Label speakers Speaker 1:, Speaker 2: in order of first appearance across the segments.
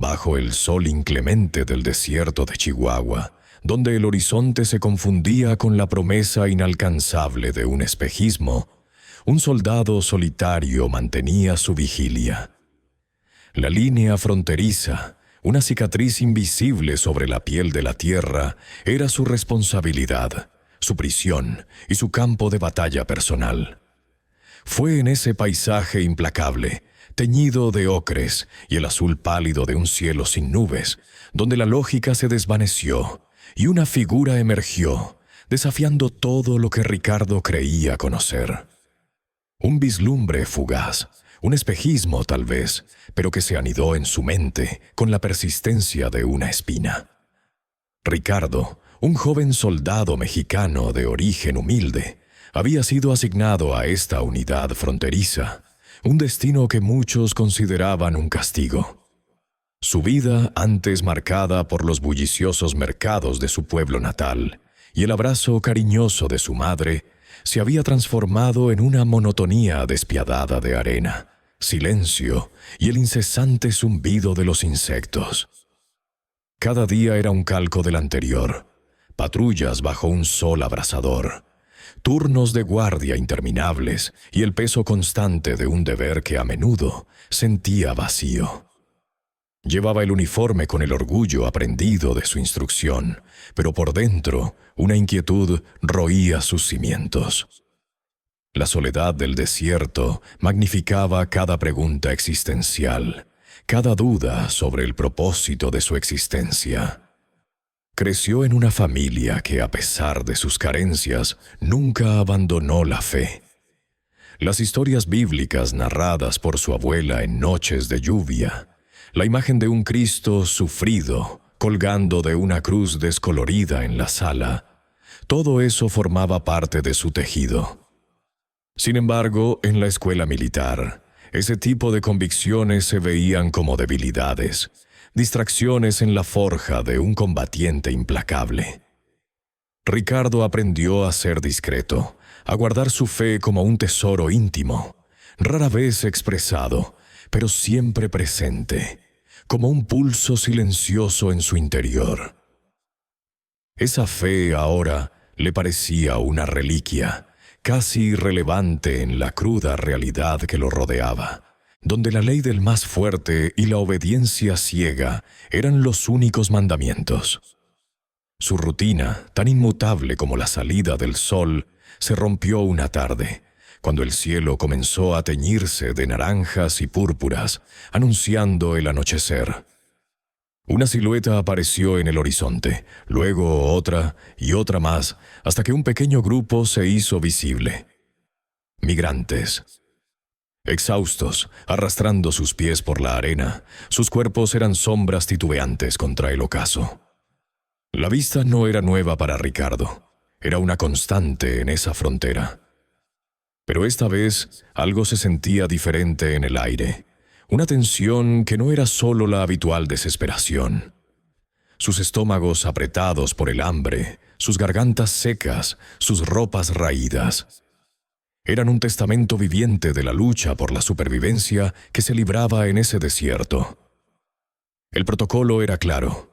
Speaker 1: bajo el sol inclemente del desierto de Chihuahua, donde el horizonte se confundía con la promesa inalcanzable de un espejismo, un soldado solitario mantenía su vigilia. La línea fronteriza, una cicatriz invisible sobre la piel de la tierra, era su responsabilidad, su prisión y su campo de batalla personal. Fue en ese paisaje implacable, teñido de ocres y el azul pálido de un cielo sin nubes, donde la lógica se desvaneció y una figura emergió, desafiando todo lo que Ricardo creía conocer. Un vislumbre fugaz, un espejismo tal vez, pero que se anidó en su mente con la persistencia de una espina. Ricardo, un joven soldado mexicano de origen humilde, había sido asignado a esta unidad fronteriza, un destino que muchos consideraban un castigo. Su vida, antes marcada por los bulliciosos mercados de su pueblo natal y el abrazo cariñoso de su madre, se había transformado en una monotonía despiadada de arena, silencio y el incesante zumbido de los insectos. Cada día era un calco del anterior, patrullas bajo un sol abrasador, turnos de guardia interminables y el peso constante de un deber que a menudo sentía vacío. Llevaba el uniforme con el orgullo aprendido de su instrucción, pero por dentro una inquietud roía sus cimientos. La soledad del desierto magnificaba cada pregunta existencial, cada duda sobre el propósito de su existencia. Creció en una familia que, a pesar de sus carencias, nunca abandonó la fe. Las historias bíblicas narradas por su abuela en noches de lluvia, la imagen de un Cristo sufrido, colgando de una cruz descolorida en la sala, todo eso formaba parte de su tejido. Sin embargo, en la escuela militar, ese tipo de convicciones se veían como debilidades, distracciones en la forja de un combatiente implacable. Ricardo aprendió a ser discreto, a guardar su fe como un tesoro íntimo, rara vez expresado, pero siempre presente, como un pulso silencioso en su interior. Esa fe ahora le parecía una reliquia, casi irrelevante en la cruda realidad que lo rodeaba, donde la ley del más fuerte y la obediencia ciega eran los únicos mandamientos. Su rutina, tan inmutable como la salida del sol, se rompió una tarde, cuando el cielo comenzó a teñirse de naranjas y púrpuras, anunciando el anochecer. Una silueta apareció en el horizonte, luego otra y otra más, hasta que un pequeño grupo se hizo visible. Migrantes. Exhaustos, arrastrando sus pies por la arena, sus cuerpos eran sombras titubeantes contra el ocaso. La vista no era nueva para Ricardo, era una constante en esa frontera. Pero esta vez algo se sentía diferente en el aire, una tensión que no era solo la habitual desesperación. Sus estómagos apretados por el hambre, sus gargantas secas, sus ropas raídas. Eran un testamento viviente de la lucha por la supervivencia que se libraba en ese desierto. El protocolo era claro: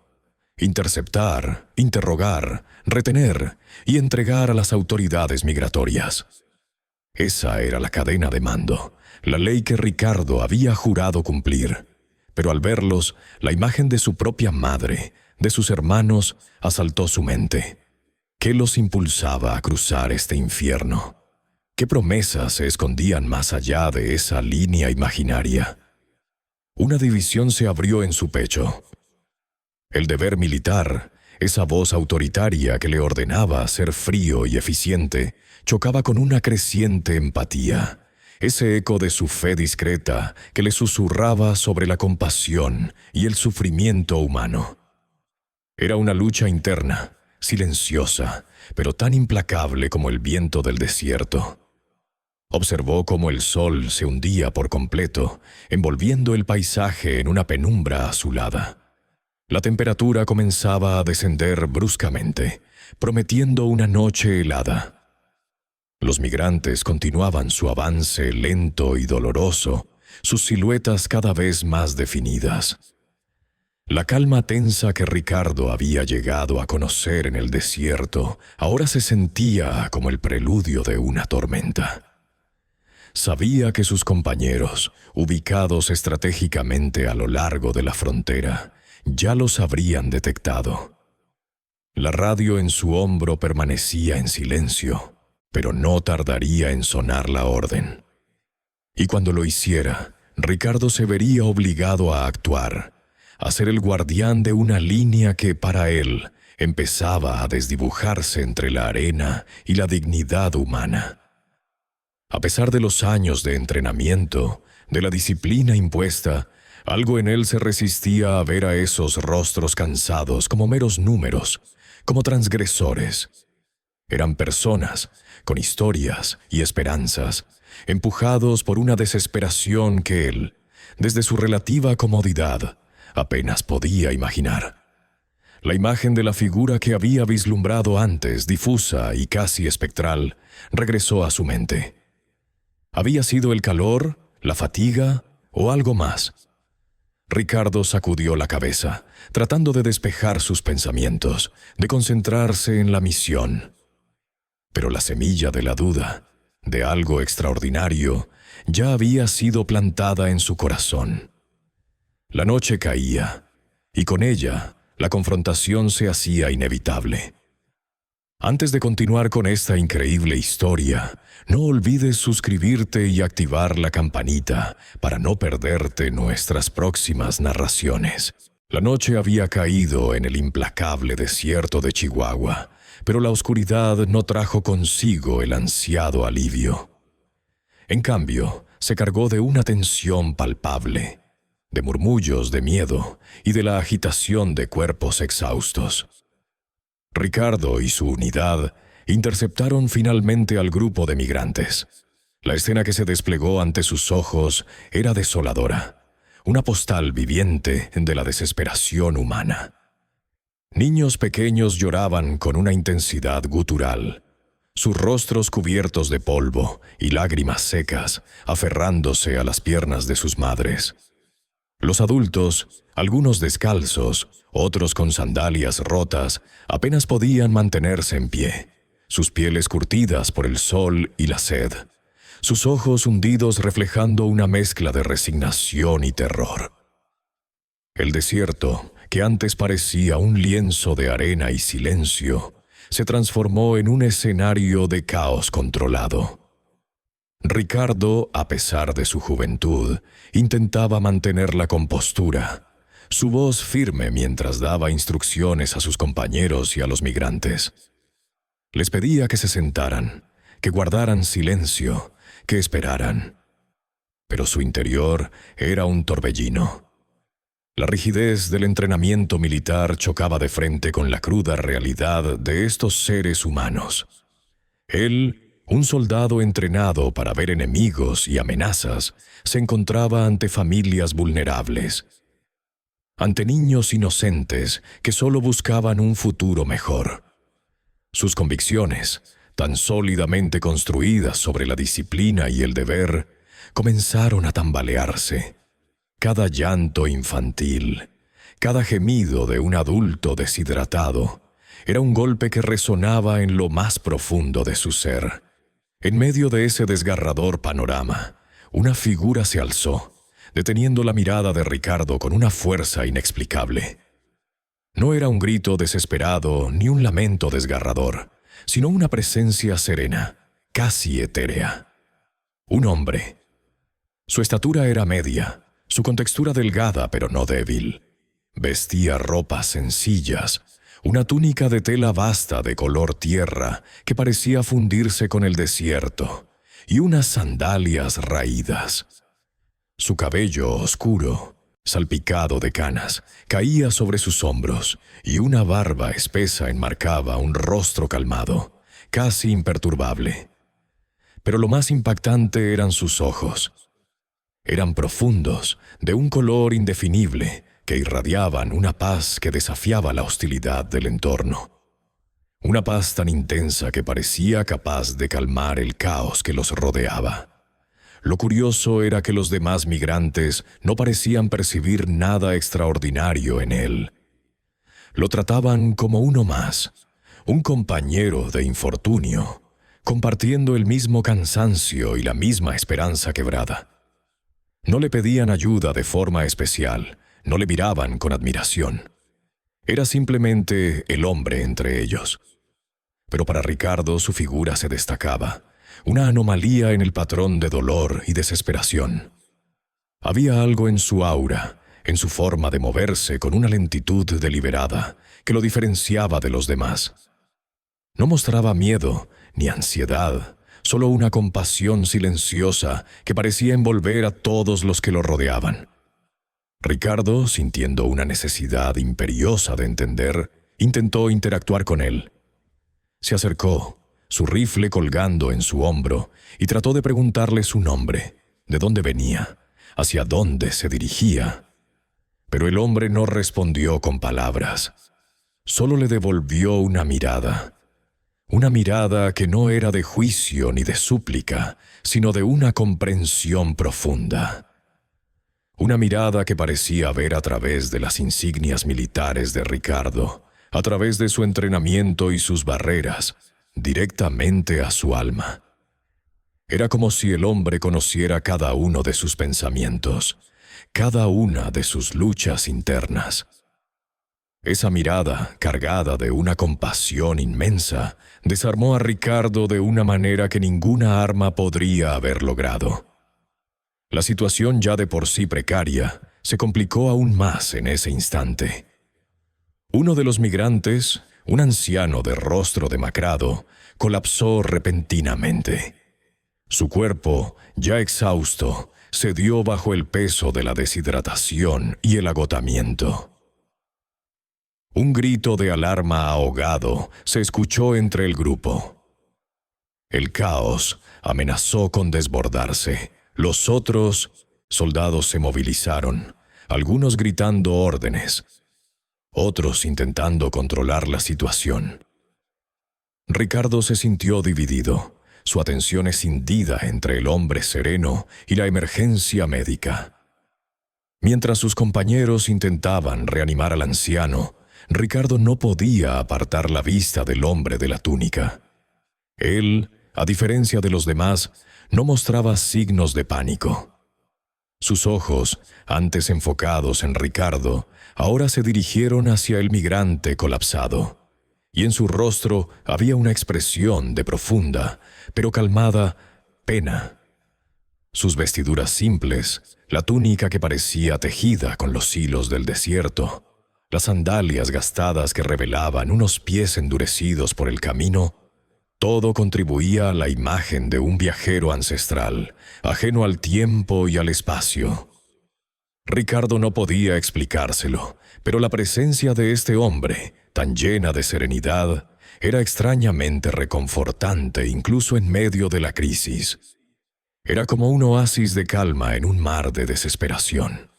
Speaker 1: interceptar, interrogar, retener y entregar a las autoridades migratorias. Esa era la cadena de mando, la ley que Ricardo había jurado cumplir. Pero al verlos, la imagen de su propia madre, de sus hermanos, asaltó su mente. ¿Qué los impulsaba a cruzar este infierno? ¿Qué promesas se escondían más allá de esa línea imaginaria? Una división se abrió en su pecho. El deber militar, esa voz autoritaria que le ordenaba ser frío y eficiente, chocaba con una creciente empatía, ese eco de su fe discreta que le susurraba sobre la compasión y el sufrimiento humano. Era una lucha interna, silenciosa, pero tan implacable como el viento del desierto. Observó cómo el sol se hundía por completo, envolviendo el paisaje en una penumbra azulada. La temperatura comenzaba a descender bruscamente, prometiendo una noche helada. Los migrantes continuaban su avance lento y doloroso, sus siluetas cada vez más definidas. La calma tensa que Ricardo había llegado a conocer en el desierto ahora se sentía como el preludio de una tormenta. Sabía que sus compañeros, ubicados estratégicamente a lo largo de la frontera, ya los habrían detectado. La radio en su hombro permanecía en silencio, pero no tardaría en sonar la orden. Y cuando lo hiciera, Ricardo se vería obligado a actuar, a ser el guardián de una línea que para él empezaba a desdibujarse entre la arena y la dignidad humana. A pesar de los años de entrenamiento, de la disciplina impuesta, algo en él se resistía a ver a esos rostros cansados como meros números, como transgresores. Eran personas, con historias y esperanzas, empujados por una desesperación que él, desde su relativa comodidad, apenas podía imaginar. La imagen de la figura que había vislumbrado antes, difusa y casi espectral, regresó a su mente. ¿Había sido el calor, la fatiga o algo más? Ricardo sacudió la cabeza, tratando de despejar sus pensamientos, de concentrarse en la misión. Pero la semilla de la duda, de algo extraordinario, ya había sido plantada en su corazón. La noche caía, y con ella la confrontación se hacía inevitable. Antes de continuar con esta increíble historia, no olvides suscribirte y activar la campanita para no perderte nuestras próximas narraciones. La noche había caído en el implacable desierto de Chihuahua, pero la oscuridad no trajo consigo el ansiado alivio. En cambio, se cargó de una tensión palpable, de murmullos de miedo y de la agitación de cuerpos exhaustos. Ricardo y su unidad interceptaron finalmente al grupo de migrantes. La escena que se desplegó ante sus ojos era desoladora, una postal viviente de la desesperación humana. Niños pequeños lloraban con una intensidad gutural, sus rostros cubiertos de polvo y lágrimas secas, aferrándose a las piernas de sus madres. Los adultos, algunos descalzos, otros con sandalias rotas, apenas podían mantenerse en pie, sus pieles curtidas por el sol y la sed, sus ojos hundidos reflejando una mezcla de resignación y terror. El desierto, que antes parecía un lienzo de arena y silencio, se transformó en un escenario de caos controlado. Ricardo, a pesar de su juventud, intentaba mantener la compostura, su voz firme mientras daba instrucciones a sus compañeros y a los migrantes. Les pedía que se sentaran, que guardaran silencio, que esperaran. Pero su interior era un torbellino. La rigidez del entrenamiento militar chocaba de frente con la cruda realidad de estos seres humanos. Él, un soldado entrenado para ver enemigos y amenazas, se encontraba ante familias vulnerables, ante niños inocentes que solo buscaban un futuro mejor. Sus convicciones, tan sólidamente construidas sobre la disciplina y el deber, comenzaron a tambalearse. Cada llanto infantil, cada gemido de un adulto deshidratado, era un golpe que resonaba en lo más profundo de su ser. En medio de ese desgarrador panorama, una figura se alzó, deteniendo la mirada de Ricardo con una fuerza inexplicable. No era un grito desesperado ni un lamento desgarrador, sino una presencia serena, casi etérea. Un hombre. Su estatura era media, su contextura delgada pero no débil. Vestía ropas sencillas, una túnica de tela vasta de color tierra que parecía fundirse con el desierto, y unas sandalias raídas. Su cabello oscuro, salpicado de canas, caía sobre sus hombros, y una barba espesa enmarcaba un rostro calmado, casi imperturbable. Pero lo más impactante eran sus ojos. Eran profundos, de un color indefinible, que irradiaban una paz que desafiaba la hostilidad del entorno. Una paz tan intensa que parecía capaz de calmar el caos que los rodeaba. Lo curioso era que los demás migrantes no parecían percibir nada extraordinario en él. Lo trataban como uno más, un compañero de infortunio, compartiendo el mismo cansancio y la misma esperanza quebrada. No le pedían ayuda de forma especial, no le miraban con admiración. Era simplemente el hombre entre ellos. Pero para Ricardo su figura se destacaba, una anomalía en el patrón de dolor y desesperación. Había algo en su aura, en su forma de moverse con una lentitud deliberada, que lo diferenciaba de los demás. No mostraba miedo ni ansiedad, solo una compasión silenciosa que parecía envolver a todos los que lo rodeaban. Ricardo, sintiendo una necesidad imperiosa de entender, intentó interactuar con él. Se acercó, su rifle colgando en su hombro, y trató de preguntarle su nombre, de dónde venía, hacia dónde se dirigía. Pero el hombre no respondió con palabras. Solo le devolvió una mirada que no era de juicio ni de súplica, sino de una comprensión profunda. Una mirada que parecía ver a través de las insignias militares de Ricardo, a través de su entrenamiento y sus barreras, directamente a su alma. Era como si el hombre conociera cada uno de sus pensamientos, cada una de sus luchas internas. Esa mirada, cargada de una compasión inmensa, desarmó a Ricardo de una manera que ninguna arma podría haber logrado. La situación, ya de por sí precaria, se complicó aún más en ese instante. Uno de los migrantes, un anciano de rostro demacrado, colapsó repentinamente. Su cuerpo, ya exhausto, cedió bajo el peso de la deshidratación y el agotamiento. Un grito de alarma ahogado se escuchó entre el grupo. El caos amenazó con desbordarse. Los otros soldados se movilizaron, algunos gritando órdenes, otros intentando controlar la situación. Ricardo se sintió dividido, su atención escindida entre el hombre sereno y la emergencia médica. Mientras sus compañeros intentaban reanimar al anciano, Ricardo no podía apartar la vista del hombre de la túnica. Él, a diferencia de los demás, no mostraba signos de pánico. Sus ojos, antes enfocados en Ricardo, ahora se dirigieron hacia el migrante colapsado, y en su rostro había una expresión de profunda, pero calmada, pena. Sus vestiduras simples, la túnica que parecía tejida con los hilos del desierto, las sandalias gastadas que revelaban unos pies endurecidos por el camino, todo contribuía a la imagen de un viajero ancestral, ajeno al tiempo y al espacio. Ricardo no podía explicárselo, pero la presencia de este hombre, tan llena de serenidad, era extrañamente reconfortante incluso en medio de la crisis. Era como un oasis de calma en un mar de desesperación.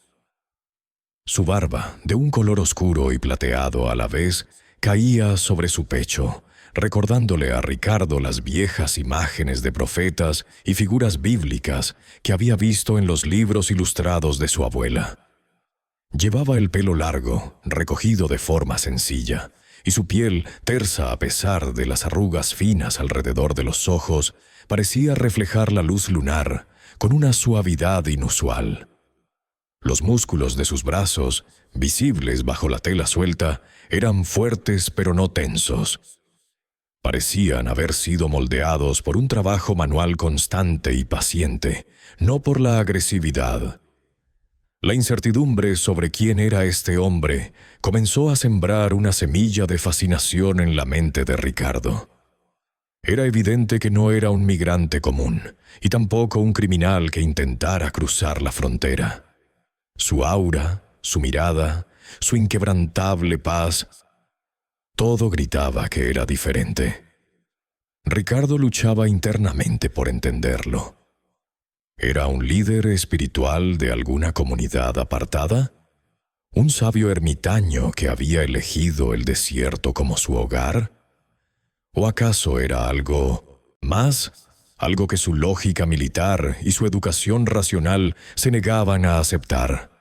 Speaker 1: Su barba, de un color oscuro y plateado a la vez, caía sobre su pecho, recordándole a Ricardo las viejas imágenes de profetas y figuras bíblicas que había visto en los libros ilustrados de su abuela. Llevaba el pelo largo, recogido de forma sencilla, y su piel, tersa a pesar de las arrugas finas alrededor de los ojos, parecía reflejar la luz lunar con una suavidad inusual. Los músculos de sus brazos, visibles bajo la tela suelta, eran fuertes pero no tensos. Parecían haber sido moldeados por un trabajo manual constante y paciente, no por la agresividad. La incertidumbre sobre quién era este hombre comenzó a sembrar una semilla de fascinación en la mente de Ricardo. Era evidente que no era un migrante común, y tampoco un criminal que intentara cruzar la frontera. Su aura, su mirada, su inquebrantable paz, todo gritaba que era diferente. Ricardo luchaba internamente por entenderlo. ¿Era un líder espiritual de alguna comunidad apartada? ¿Un sabio ermitaño que había elegido el desierto como su hogar? ¿O acaso era algo más, algo que su lógica militar y su educación racional se negaban a aceptar.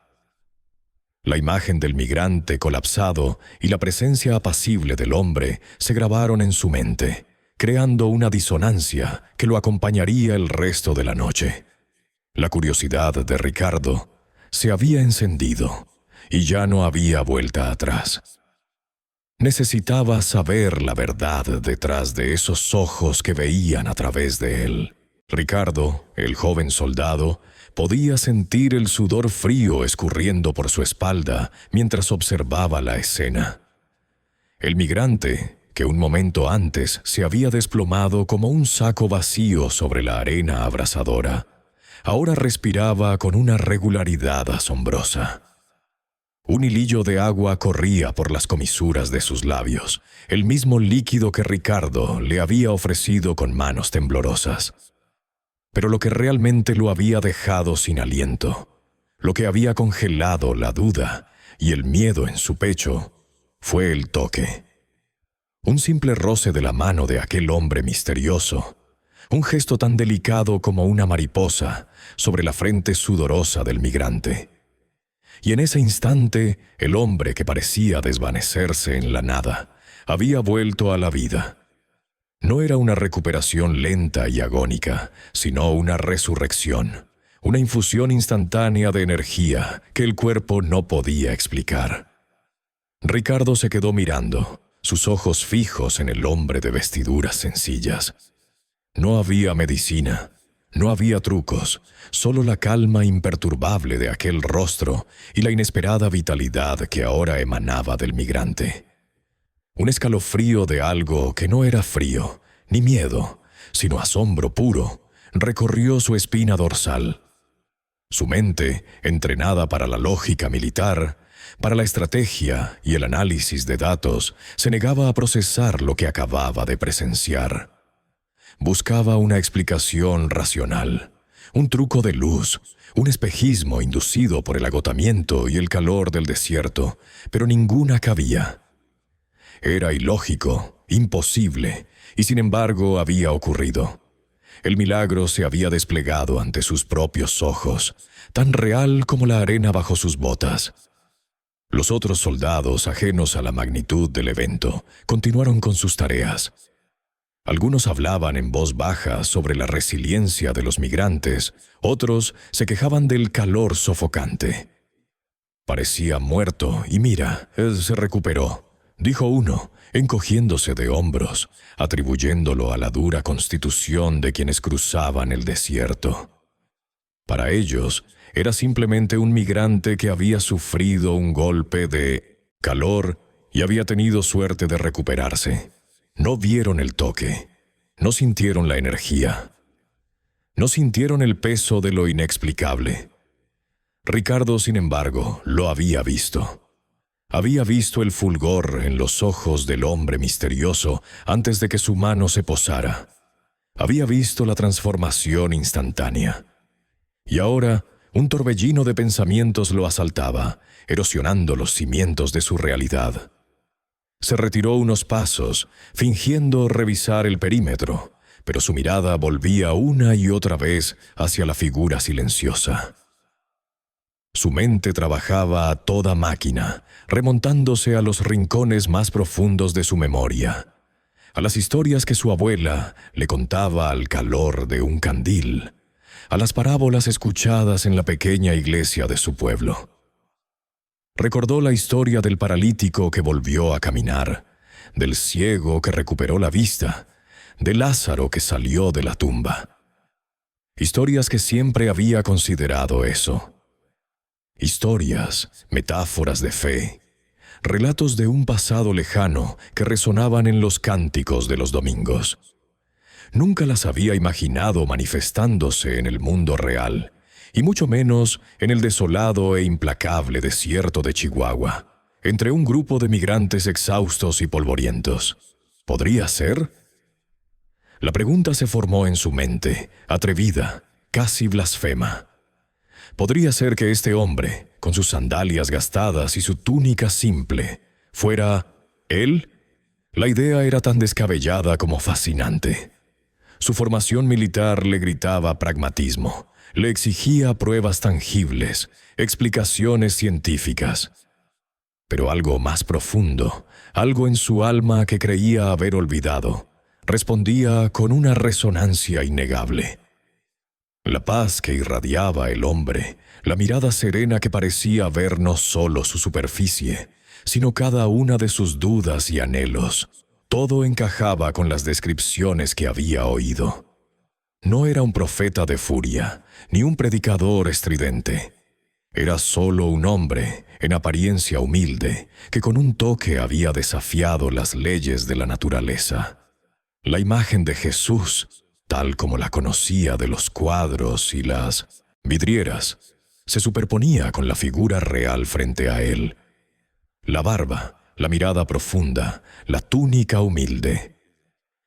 Speaker 1: La imagen del migrante colapsado y la presencia apacible del hombre se grabaron en su mente, creando una disonancia que lo acompañaría el resto de la noche. La curiosidad de Ricardo se había encendido y ya no había vuelta atrás. Necesitaba saber la verdad detrás de esos ojos que veían a través de él. Ricardo, el joven soldado, podía sentir el sudor frío escurriendo por su espalda mientras observaba la escena. El migrante, que un momento antes se había desplomado como un saco vacío sobre la arena abrasadora, ahora respiraba con una regularidad asombrosa. Un hilillo de agua corría por las comisuras de sus labios, el mismo líquido que Ricardo le había ofrecido con manos temblorosas. Pero lo que realmente lo había dejado sin aliento, lo que había congelado la duda y el miedo en su pecho, fue el toque. Un simple roce de la mano de aquel hombre misterioso, un gesto tan delicado como una mariposa sobre la frente sudorosa del migrante. Y en ese instante, el hombre que parecía desvanecerse en la nada, había vuelto a la vida. No era una recuperación lenta y agónica, sino una resurrección, una infusión instantánea de energía que el cuerpo no podía explicar. Ricardo se quedó mirando, sus ojos fijos en el hombre de vestiduras sencillas. No había medicina, no había trucos, solo la calma imperturbable de aquel rostro y la inesperada vitalidad que ahora emanaba del migrante. Un escalofrío de algo que no era frío, ni miedo, sino asombro puro, recorrió su espina dorsal. Su mente, entrenada para la lógica militar, para la estrategia y el análisis de datos, se negaba a procesar lo que acababa de presenciar. Buscaba una explicación racional, un truco de luz, un espejismo inducido por el agotamiento y el calor del desierto, pero ninguna cabía. Era ilógico, imposible, y sin embargo había ocurrido. El milagro se había desplegado ante sus propios ojos, tan real como la arena bajo sus botas. Los otros soldados, ajenos a la magnitud del evento, continuaron con sus tareas. Algunos hablaban en voz baja sobre la resiliencia de los migrantes, otros se quejaban del calor sofocante. Parecía muerto y mira, él se recuperó, dijo uno, encogiéndose de hombros, atribuyéndolo a la dura constitución de quienes cruzaban el desierto. Para ellos, era simplemente un migrante que había sufrido un golpe de calor y había tenido suerte de recuperarse. No vieron el toque, no sintieron la energía, no sintieron el peso de lo inexplicable. Ricardo, sin embargo, lo había visto. Había visto el fulgor en los ojos del hombre misterioso antes de que su mano se posara. Había visto la transformación instantánea. Y ahora, un torbellino de pensamientos lo asaltaba, erosionando los cimientos de su realidad. Se retiró unos pasos, fingiendo revisar el perímetro, pero su mirada volvía una y otra vez hacia la figura silenciosa. Su mente trabajaba a toda máquina, remontándose a los rincones más profundos de su memoria, a las historias que su abuela le contaba al calor de un candil, a las parábolas escuchadas en la pequeña iglesia de su pueblo. Recordó la historia del paralítico que volvió a caminar, del ciego que recuperó la vista, de Lázaro que salió de la tumba. Historias que siempre había considerado eso. Historias, metáforas de fe, relatos de un pasado lejano que resonaban en los cánticos de los domingos. Nunca las había imaginado manifestándose en el mundo real, y mucho menos en el desolado e implacable desierto de Chihuahua, entre un grupo de migrantes exhaustos y polvorientos. ¿Podría ser? La pregunta se formó en su mente, atrevida, casi blasfema. ¿Podría ser que este hombre, con sus sandalias gastadas y su túnica simple, fuera él? La idea era tan descabellada como fascinante. Su formación militar le gritaba pragmatismo, le exigía pruebas tangibles, explicaciones científicas. Pero algo más profundo, algo en su alma que creía haber olvidado, respondía con una resonancia innegable. La paz que irradiaba el hombre, la mirada serena que parecía ver no solo su superficie, sino cada una de sus dudas y anhelos, todo encajaba con las descripciones que había oído. No era un profeta de furia, ni un predicador estridente. Era solo un hombre, en apariencia humilde, que con un toque había desafiado las leyes de la naturaleza. La imagen de Jesús, tal como la conocía de los cuadros y las vidrieras, se superponía con la figura real frente a él. La barba, la mirada profunda, la túnica humilde.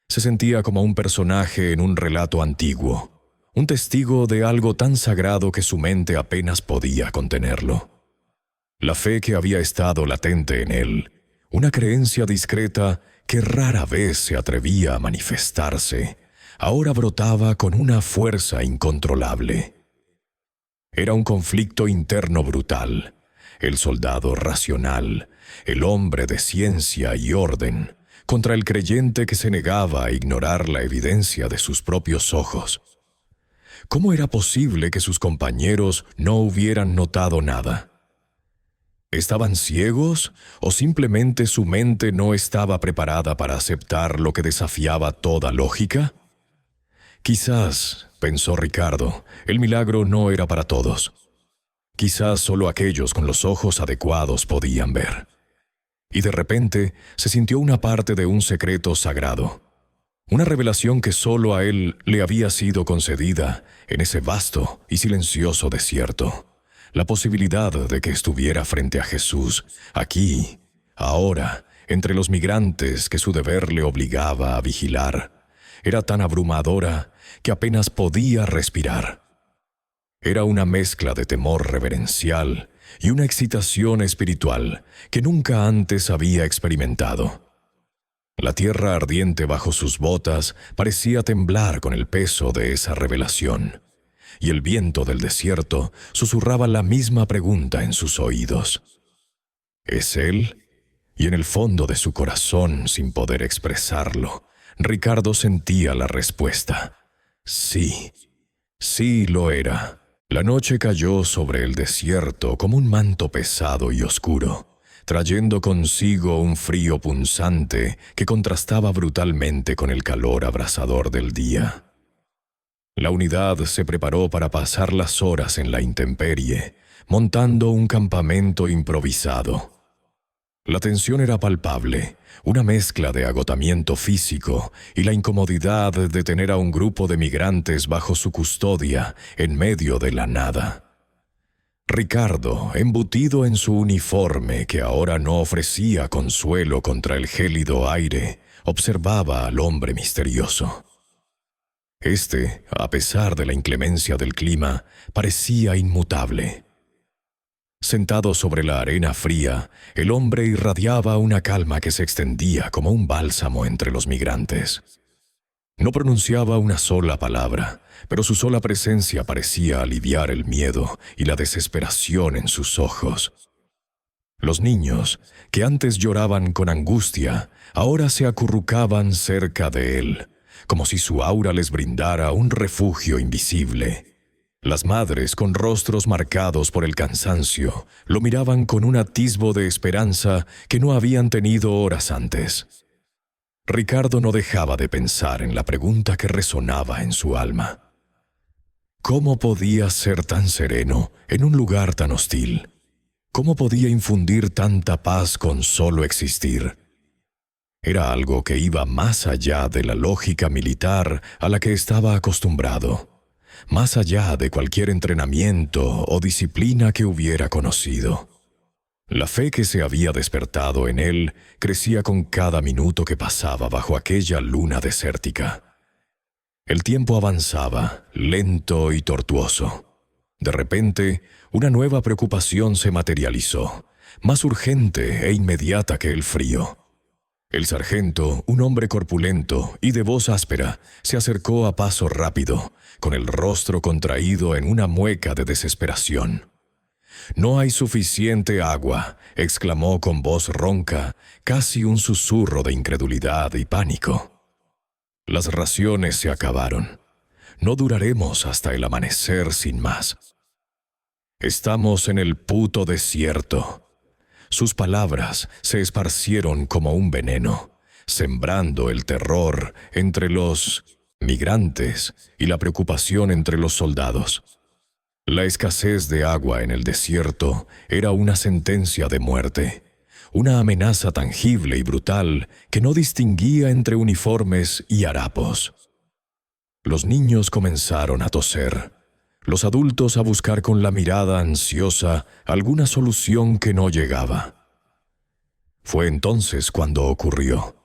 Speaker 1: Se sentía como un personaje en un relato antiguo, un testigo de algo tan sagrado que su mente apenas podía contenerlo. La fe que había estado latente en él, una creencia discreta que rara vez se atrevía a manifestarse, ahora brotaba con una fuerza incontrolable. Era un conflicto interno brutal. El soldado racional, el hombre de ciencia y orden, contra el creyente que se negaba a ignorar la evidencia de sus propios ojos. ¿Cómo era posible que sus compañeros no hubieran notado nada? ¿Estaban ciegos o simplemente su mente no estaba preparada para aceptar lo que desafiaba toda lógica? Quizás, pensó Ricardo, el milagro no era para todos. Quizás solo aquellos con los ojos adecuados podían ver. Y de repente se sintió una parte de un secreto sagrado. Una revelación que solo a él le había sido concedida en ese vasto y silencioso desierto. La posibilidad de que estuviera frente a Jesús, aquí, ahora, entre los migrantes que su deber le obligaba a vigilar, era tan abrumadora que apenas podía respirar. Era una mezcla de temor reverencial y una excitación espiritual que nunca antes había experimentado. La tierra ardiente bajo sus botas parecía temblar con el peso de esa revelación, y el viento del desierto susurraba la misma pregunta en sus oídos. ¿Es él? Y en el fondo de su corazón, sin poder expresarlo, Ricardo sentía la respuesta. Sí, sí lo era. La noche cayó sobre el desierto como un manto pesado y oscuro, trayendo consigo un frío punzante que contrastaba brutalmente con el calor abrasador del día. La unidad se preparó para pasar las horas en la intemperie, montando un campamento improvisado. La tensión era palpable, una mezcla de agotamiento físico y la incomodidad de tener a un grupo de migrantes bajo su custodia en medio de la nada. Ricardo, embutido en su uniforme que ahora no ofrecía consuelo contra el gélido aire, observaba al hombre misterioso. Este, a pesar de la inclemencia del clima, parecía inmutable. Sentado sobre la arena fría, el hombre irradiaba una calma que se extendía como un bálsamo entre los migrantes. No pronunciaba una sola palabra, pero su sola presencia parecía aliviar el miedo y la desesperación en sus ojos. Los niños, que antes lloraban con angustia, ahora se acurrucaban cerca de él, como si su aura les brindara un refugio invisible. Las madres, con rostros marcados por el cansancio, lo miraban con un atisbo de esperanza que no habían tenido horas antes. Ricardo no dejaba de pensar en la pregunta que resonaba en su alma. ¿Cómo podía ser tan sereno en un lugar tan hostil? ¿Cómo podía infundir tanta paz con solo existir? Era algo que iba más allá de la lógica militar a la que estaba acostumbrado, más allá de cualquier entrenamiento o disciplina que hubiera conocido. La fe que se había despertado en él crecía con cada minuto que pasaba bajo aquella luna desértica. El tiempo avanzaba, lento y tortuoso. De repente, una nueva preocupación se materializó, más urgente e inmediata que el frío. El sargento, un hombre corpulento y de voz áspera, se acercó a paso rápido, con el rostro contraído en una mueca de desesperación. «No hay suficiente agua», exclamó con voz ronca, casi un susurro de incredulidad y pánico. «Las raciones se acabaron. No duraremos hasta el amanecer sin más. Estamos en el puto desierto». Sus palabras se esparcieron como un veneno, sembrando el terror entre los migrantes y la preocupación entre los soldados. La escasez de agua en el desierto era una sentencia de muerte, una amenaza tangible y brutal que no distinguía entre uniformes y harapos. Los niños comenzaron a toser, los adultos a buscar con la mirada ansiosa alguna solución que no llegaba. Fue entonces cuando ocurrió.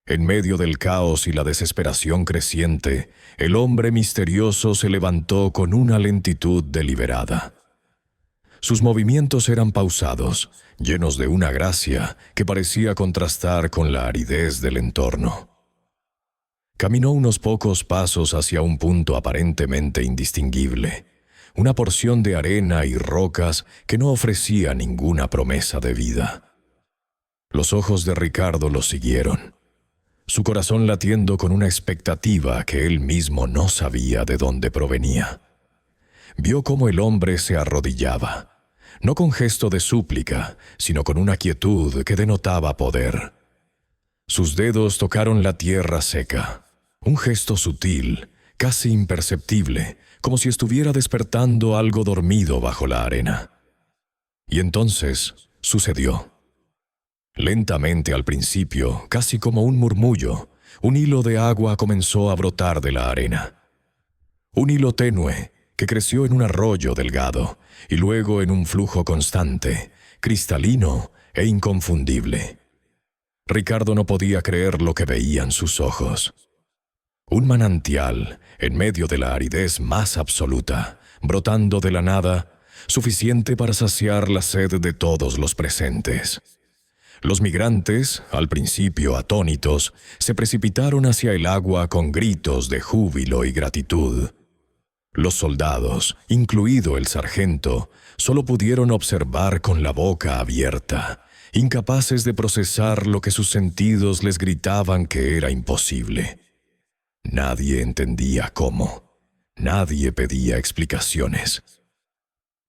Speaker 1: En medio del caos y la desesperación creciente, el hombre misterioso se levantó con una lentitud deliberada. Sus movimientos eran pausados, llenos de una gracia que parecía contrastar con la aridez del entorno. Caminó unos pocos pasos hacia un punto aparentemente indistinguible, una porción de arena y rocas que no ofrecía ninguna promesa de vida. Los ojos de Ricardo lo siguieron, su corazón latiendo con una expectativa que él mismo no sabía de dónde provenía. Vio cómo el hombre se arrodillaba, no con gesto de súplica, sino con una quietud que denotaba poder. Sus dedos tocaron la tierra seca, un gesto sutil, casi imperceptible, como si estuviera despertando algo dormido bajo la arena. Y entonces sucedió. Lentamente al principio, casi como un murmullo, un hilo de agua comenzó a brotar de la arena. Un hilo tenue que creció en un arroyo delgado y luego en un flujo constante, cristalino e inconfundible. Ricardo no podía creer lo que veían sus ojos. Un manantial, en medio de la aridez más absoluta, brotando de la nada, suficiente para saciar la sed de todos los presentes. Los migrantes, al principio atónitos, se precipitaron hacia el agua con gritos de júbilo y gratitud. Los soldados, incluido el sargento, solo pudieron observar con la boca abierta, incapaces de procesar lo que sus sentidos les gritaban que era imposible. Nadie entendía cómo. Nadie pedía explicaciones.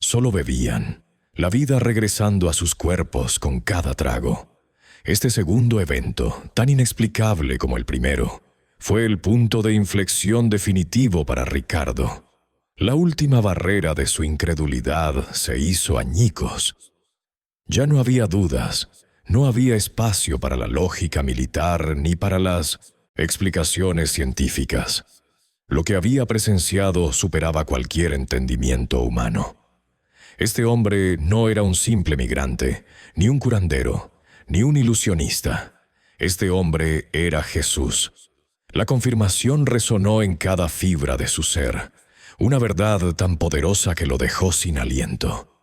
Speaker 1: Solo bebían, la vida regresando a sus cuerpos con cada trago. Este segundo evento, tan inexplicable como el primero, fue el punto de inflexión definitivo para Ricardo. La última barrera de su incredulidad se hizo añicos. Ya no había dudas, no había espacio para la lógica militar ni para las explicaciones científicas. Lo que había presenciado superaba cualquier entendimiento humano. Este hombre no era un simple migrante, ni un curandero, ni un ilusionista. Este hombre era Jesús. La confirmación resonó en cada fibra de su ser, una verdad tan poderosa que lo dejó sin aliento.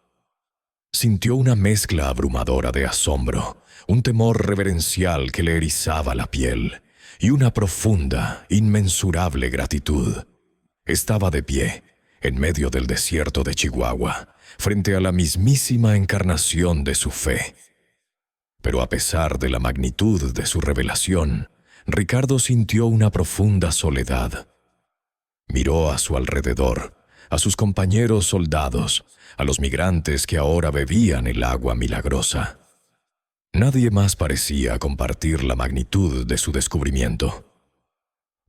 Speaker 1: Sintió una mezcla abrumadora de asombro, un temor reverencial que le erizaba la piel, y una profunda, inmensurable gratitud. Estaba de pie, en medio del desierto de Chihuahua, frente a la mismísima encarnación de su fe. Pero a pesar de la magnitud de su revelación, Ricardo sintió una profunda soledad. Miró a su alrededor, a sus compañeros soldados, a los migrantes que ahora bebían el agua milagrosa. Nadie más parecía compartir la magnitud de su descubrimiento.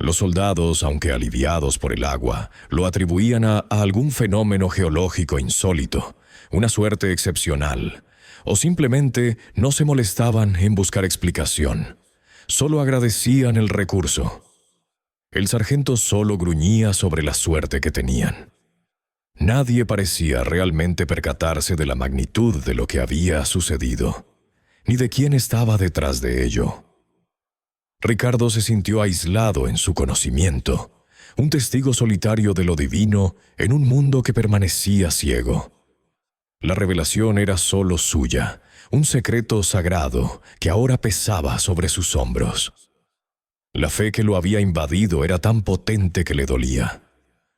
Speaker 1: Los soldados, aunque aliviados por el agua, lo atribuían a algún fenómeno geológico insólito, una suerte excepcional, o simplemente no se molestaban en buscar explicación. Solo agradecían el recurso. El sargento solo gruñía sobre la suerte que tenían. Nadie parecía realmente percatarse de la magnitud de lo que había sucedido, ni de quién estaba detrás de ello. Ricardo se sintió aislado en su conocimiento, un testigo solitario de lo divino en un mundo que permanecía ciego. La revelación era solo suya, un secreto sagrado que ahora pesaba sobre sus hombros. La fe que lo había invadido era tan potente que le dolía.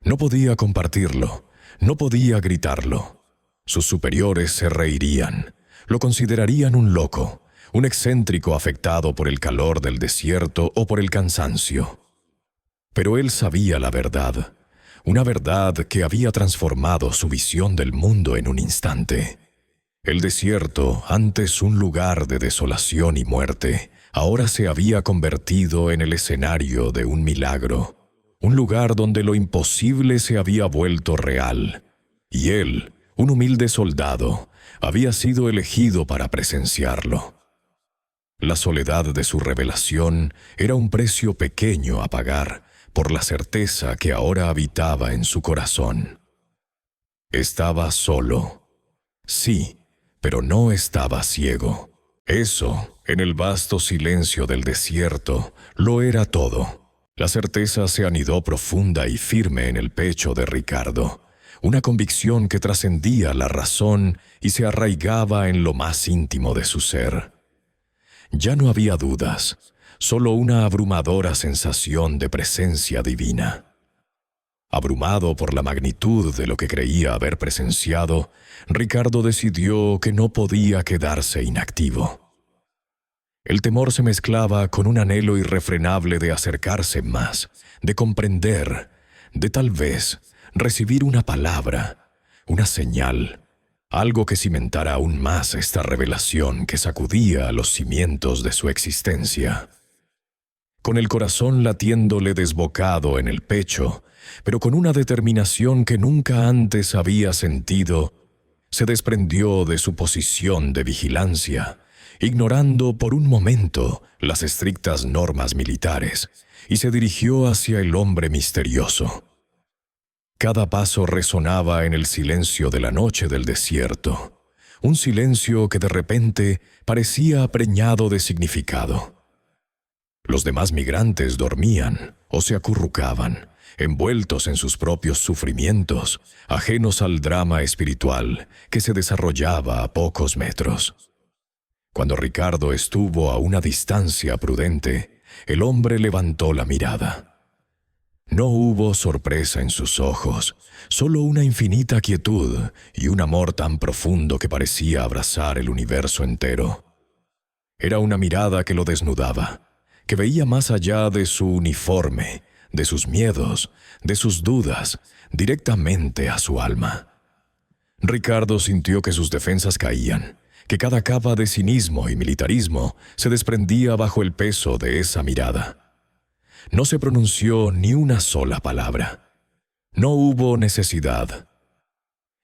Speaker 1: No podía compartirlo, no podía gritarlo. Sus superiores se reirían, lo considerarían un loco, un excéntrico afectado por el calor del desierto o por el cansancio. Pero él sabía la verdad, una verdad que había transformado su visión del mundo en un instante. El desierto, antes un lugar de desolación y muerte, ahora se había convertido en el escenario de un milagro, un lugar donde lo imposible se había vuelto real, y él, un humilde soldado, había sido elegido para presenciarlo. La soledad de su revelación era un precio pequeño a pagar por la certeza que ahora habitaba en su corazón. Estaba solo. Sí, pero no estaba ciego. Eso, en el vasto silencio del desierto, lo era todo. La certeza se anidó profunda y firme en el pecho de Ricardo, una convicción que trascendía la razón y se arraigaba en lo más íntimo de su ser. Ya no había dudas, solo una abrumadora sensación de presencia divina. Abrumado por la magnitud de lo que creía haber presenciado, Ricardo decidió que no podía quedarse inactivo. El temor se mezclaba con un anhelo irrefrenable de acercarse más, de comprender, de tal vez recibir una palabra, una señal, algo que cimentara aún más esta revelación que sacudía a los cimientos de su existencia. Con el corazón latiéndole desbocado en el pecho, pero con una determinación que nunca antes había sentido, se desprendió de su posición de vigilancia, ignorando por un momento las estrictas normas militares, y se dirigió hacia el hombre misterioso. Cada paso resonaba en el silencio de la noche del desierto, un silencio que de repente parecía preñado de significado. Los demás migrantes dormían o se acurrucaban, envueltos en sus propios sufrimientos, ajenos al drama espiritual que se desarrollaba a pocos metros. Cuando Ricardo estuvo a una distancia prudente, el hombre levantó la mirada. No hubo sorpresa en sus ojos, solo una infinita quietud y un amor tan profundo que parecía abrazar el universo entero. Era una mirada que lo desnudaba, que veía más allá de su uniforme, de sus miedos, de sus dudas, directamente a su alma. Ricardo sintió que sus defensas caían, que cada capa de cinismo y militarismo se desprendía bajo el peso de esa mirada. No se pronunció ni una sola palabra. No hubo necesidad.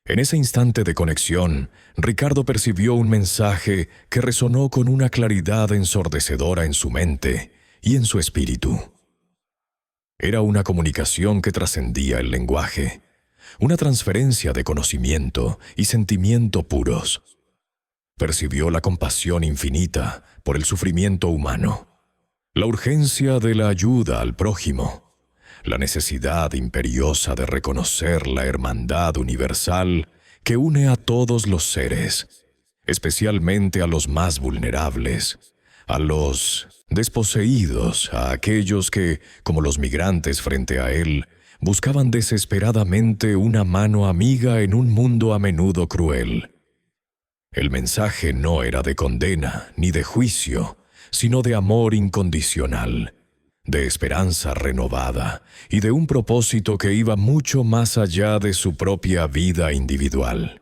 Speaker 1: En ese instante de conexión, Ricardo percibió un mensaje que resonó con una claridad ensordecedora en su mente y en su espíritu. Era una comunicación que trascendía el lenguaje, una transferencia de conocimiento y sentimiento puros. Percibió la compasión infinita por el sufrimiento humano, la urgencia de la ayuda al prójimo, la necesidad imperiosa de reconocer la hermandad universal que une a todos los seres, especialmente a los más vulnerables, a los desposeídos, a aquellos que, como los migrantes frente a él, buscaban desesperadamente una mano amiga en un mundo a menudo cruel. El mensaje no era de condena ni de juicio, sino de amor incondicional, de esperanza renovada y de un propósito que iba mucho más allá de su propia vida individual.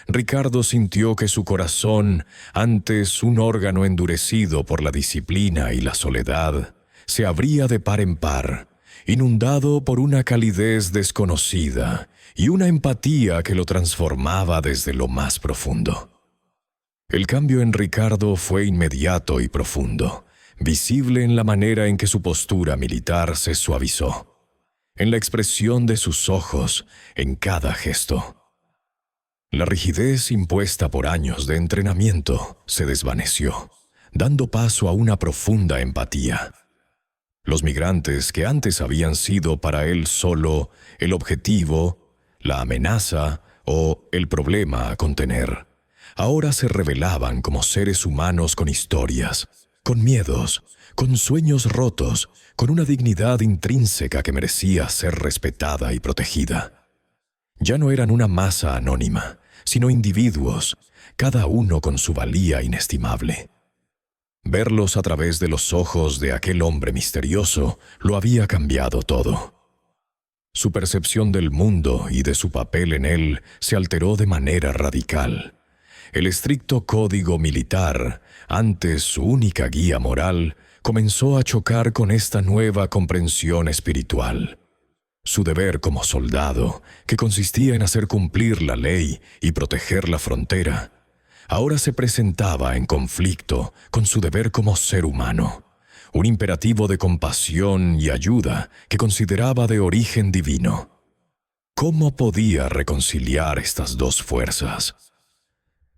Speaker 1: Ricardo sintió que su corazón, antes un órgano endurecido por la disciplina y la soledad, se abría de par en par, inundado por una calidez desconocida y una empatía que lo transformaba desde lo más profundo. El cambio en Ricardo fue inmediato y profundo, visible en la manera en que su postura militar se suavizó, en la expresión de sus ojos, en cada gesto. La rigidez impuesta por años de entrenamiento se desvaneció, dando paso a una profunda empatía. Los migrantes que antes habían sido para él solo el objetivo, la amenaza o el problema a contener, ahora se revelaban como seres humanos con historias, con miedos, con sueños rotos, con una dignidad intrínseca que merecía ser respetada y protegida. Ya no eran una masa anónima, sino individuos, cada uno con su valía inestimable. Verlos a través de los ojos de aquel hombre misterioso lo había cambiado todo. Su percepción del mundo y de su papel en él se alteró de manera radical. El estricto código militar, antes su única guía moral, comenzó a chocar con esta nueva comprensión espiritual. Su deber como soldado, que consistía en hacer cumplir la ley y proteger la frontera, ahora se presentaba en conflicto con su deber como ser humano, un imperativo de compasión y ayuda que consideraba de origen divino. ¿Cómo podía reconciliar estas dos fuerzas?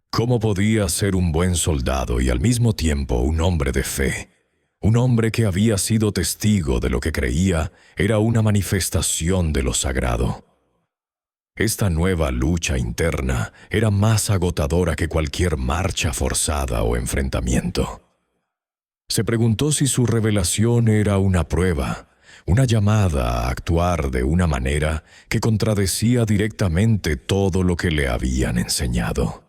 Speaker 1: ¿Cómo podía ser un buen soldado y al mismo tiempo un hombre de fe? Un hombre que había sido testigo de lo que creía era una manifestación de lo sagrado. Esta nueva lucha interna era más agotadora que cualquier marcha forzada o enfrentamiento. Se preguntó si su revelación era una prueba, una llamada a actuar de una manera que contradecía directamente todo lo que le habían enseñado.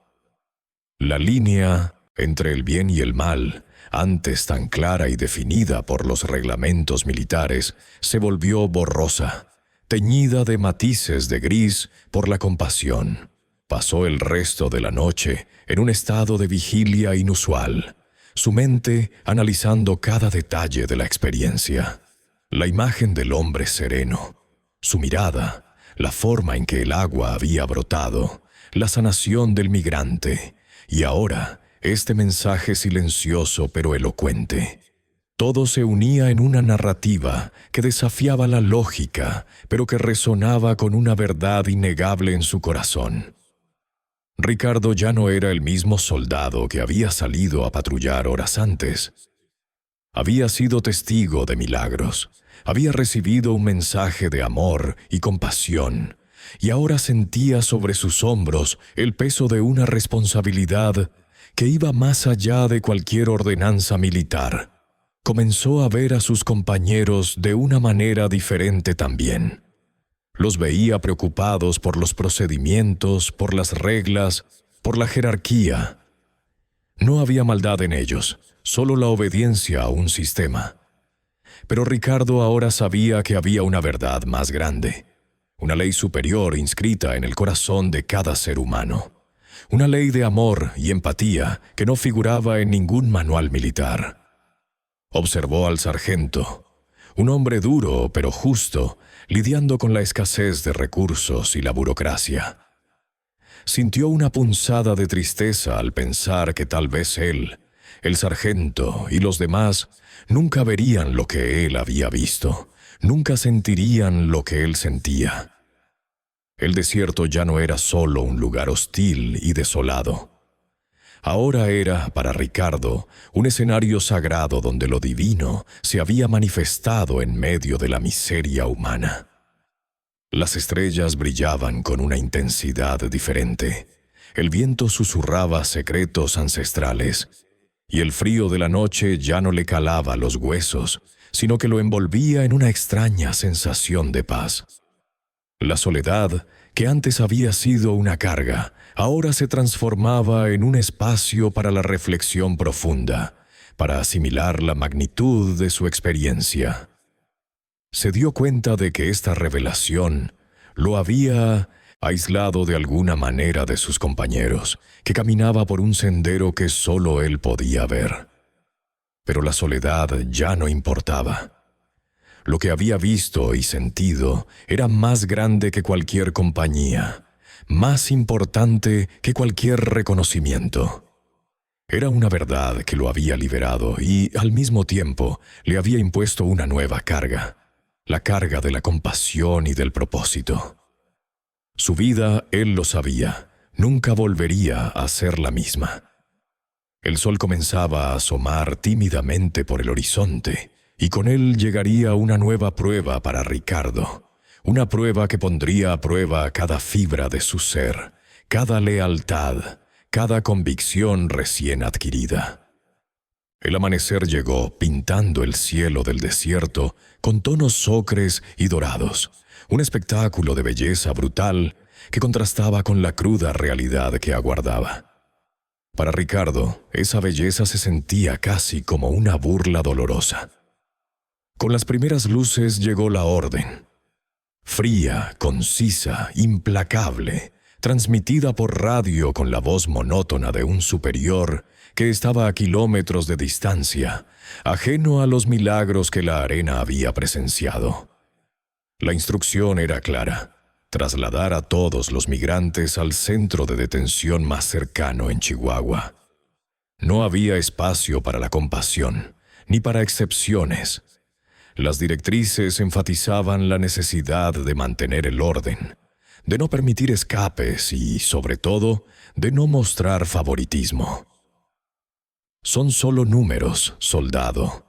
Speaker 1: La línea entre el bien y el mal, antes tan clara y definida por los reglamentos militares, se volvió borrosa, teñida de matices de gris por la compasión. Pasó el resto de la noche en un estado de vigilia inusual, su mente analizando cada detalle de la experiencia. La imagen del hombre sereno, su mirada, la forma en que el agua había brotado, la sanación del migrante, y ahora este mensaje silencioso pero elocuente. Todo se unía en una narrativa que desafiaba la lógica, pero que resonaba con una verdad innegable en su corazón. Ricardo ya no era el mismo soldado que había salido a patrullar horas antes. Había sido testigo de milagros, había recibido un mensaje de amor y compasión, y ahora sentía sobre sus hombros el peso de una responsabilidad que iba más allá de cualquier ordenanza militar. Comenzó a ver a sus compañeros de una manera diferente también. Los veía preocupados por los procedimientos, por las reglas, por la jerarquía. No había maldad en ellos, solo la obediencia a un sistema. Pero Ricardo ahora sabía que había una verdad más grande, una ley superior inscrita en el corazón de cada ser humano, una ley de amor y empatía que no figuraba en ningún manual militar. Observó al sargento, un hombre duro pero justo, lidiando con la escasez de recursos y la burocracia. Sintió una punzada de tristeza al pensar que tal vez él, el sargento y los demás nunca verían lo que él había visto, nunca sentirían lo que él sentía. El desierto ya no era solo un lugar hostil y desolado. Ahora era, para Ricardo, un escenario sagrado donde lo divino se había manifestado en medio de la miseria humana. Las estrellas brillaban con una intensidad diferente. El viento susurraba secretos ancestrales, y el frío de la noche ya no le calaba los huesos, sino que lo envolvía en una extraña sensación de paz. La soledad, que antes había sido una carga, ahora se transformaba en un espacio para la reflexión profunda, para asimilar la magnitud de su experiencia. Se dio cuenta de que esta revelación lo había aislado de alguna manera de sus compañeros, que caminaba por un sendero que solo él podía ver. Pero la soledad ya no importaba. Lo que había visto y sentido era más grande que cualquier compañía, más importante que cualquier reconocimiento. Era una verdad que lo había liberado y, al mismo tiempo, le había impuesto una nueva carga, la carga de la compasión y del propósito. Su vida, él lo sabía, nunca volvería a ser la misma. El sol comenzaba a asomar tímidamente por el horizonte, y con él llegaría una nueva prueba para Ricardo, una prueba que pondría a prueba cada fibra de su ser, cada lealtad, cada convicción recién adquirida. El amanecer llegó pintando el cielo del desierto con tonos ocres y dorados, un espectáculo de belleza brutal que contrastaba con la cruda realidad que aguardaba. Para Ricardo, esa belleza se sentía casi como una burla dolorosa. Con las primeras luces llegó la orden. Fría, concisa, implacable, transmitida por radio con la voz monótona de un superior que estaba a kilómetros de distancia, ajeno a los milagros que la arena había presenciado. La instrucción era clara: trasladar a todos los migrantes al centro de detención más cercano en Chihuahua. No había espacio para la compasión, ni para excepciones. Las directrices enfatizaban la necesidad de mantener el orden, de no permitir escapes y, sobre todo, de no mostrar favoritismo. «Son solo números, soldado»,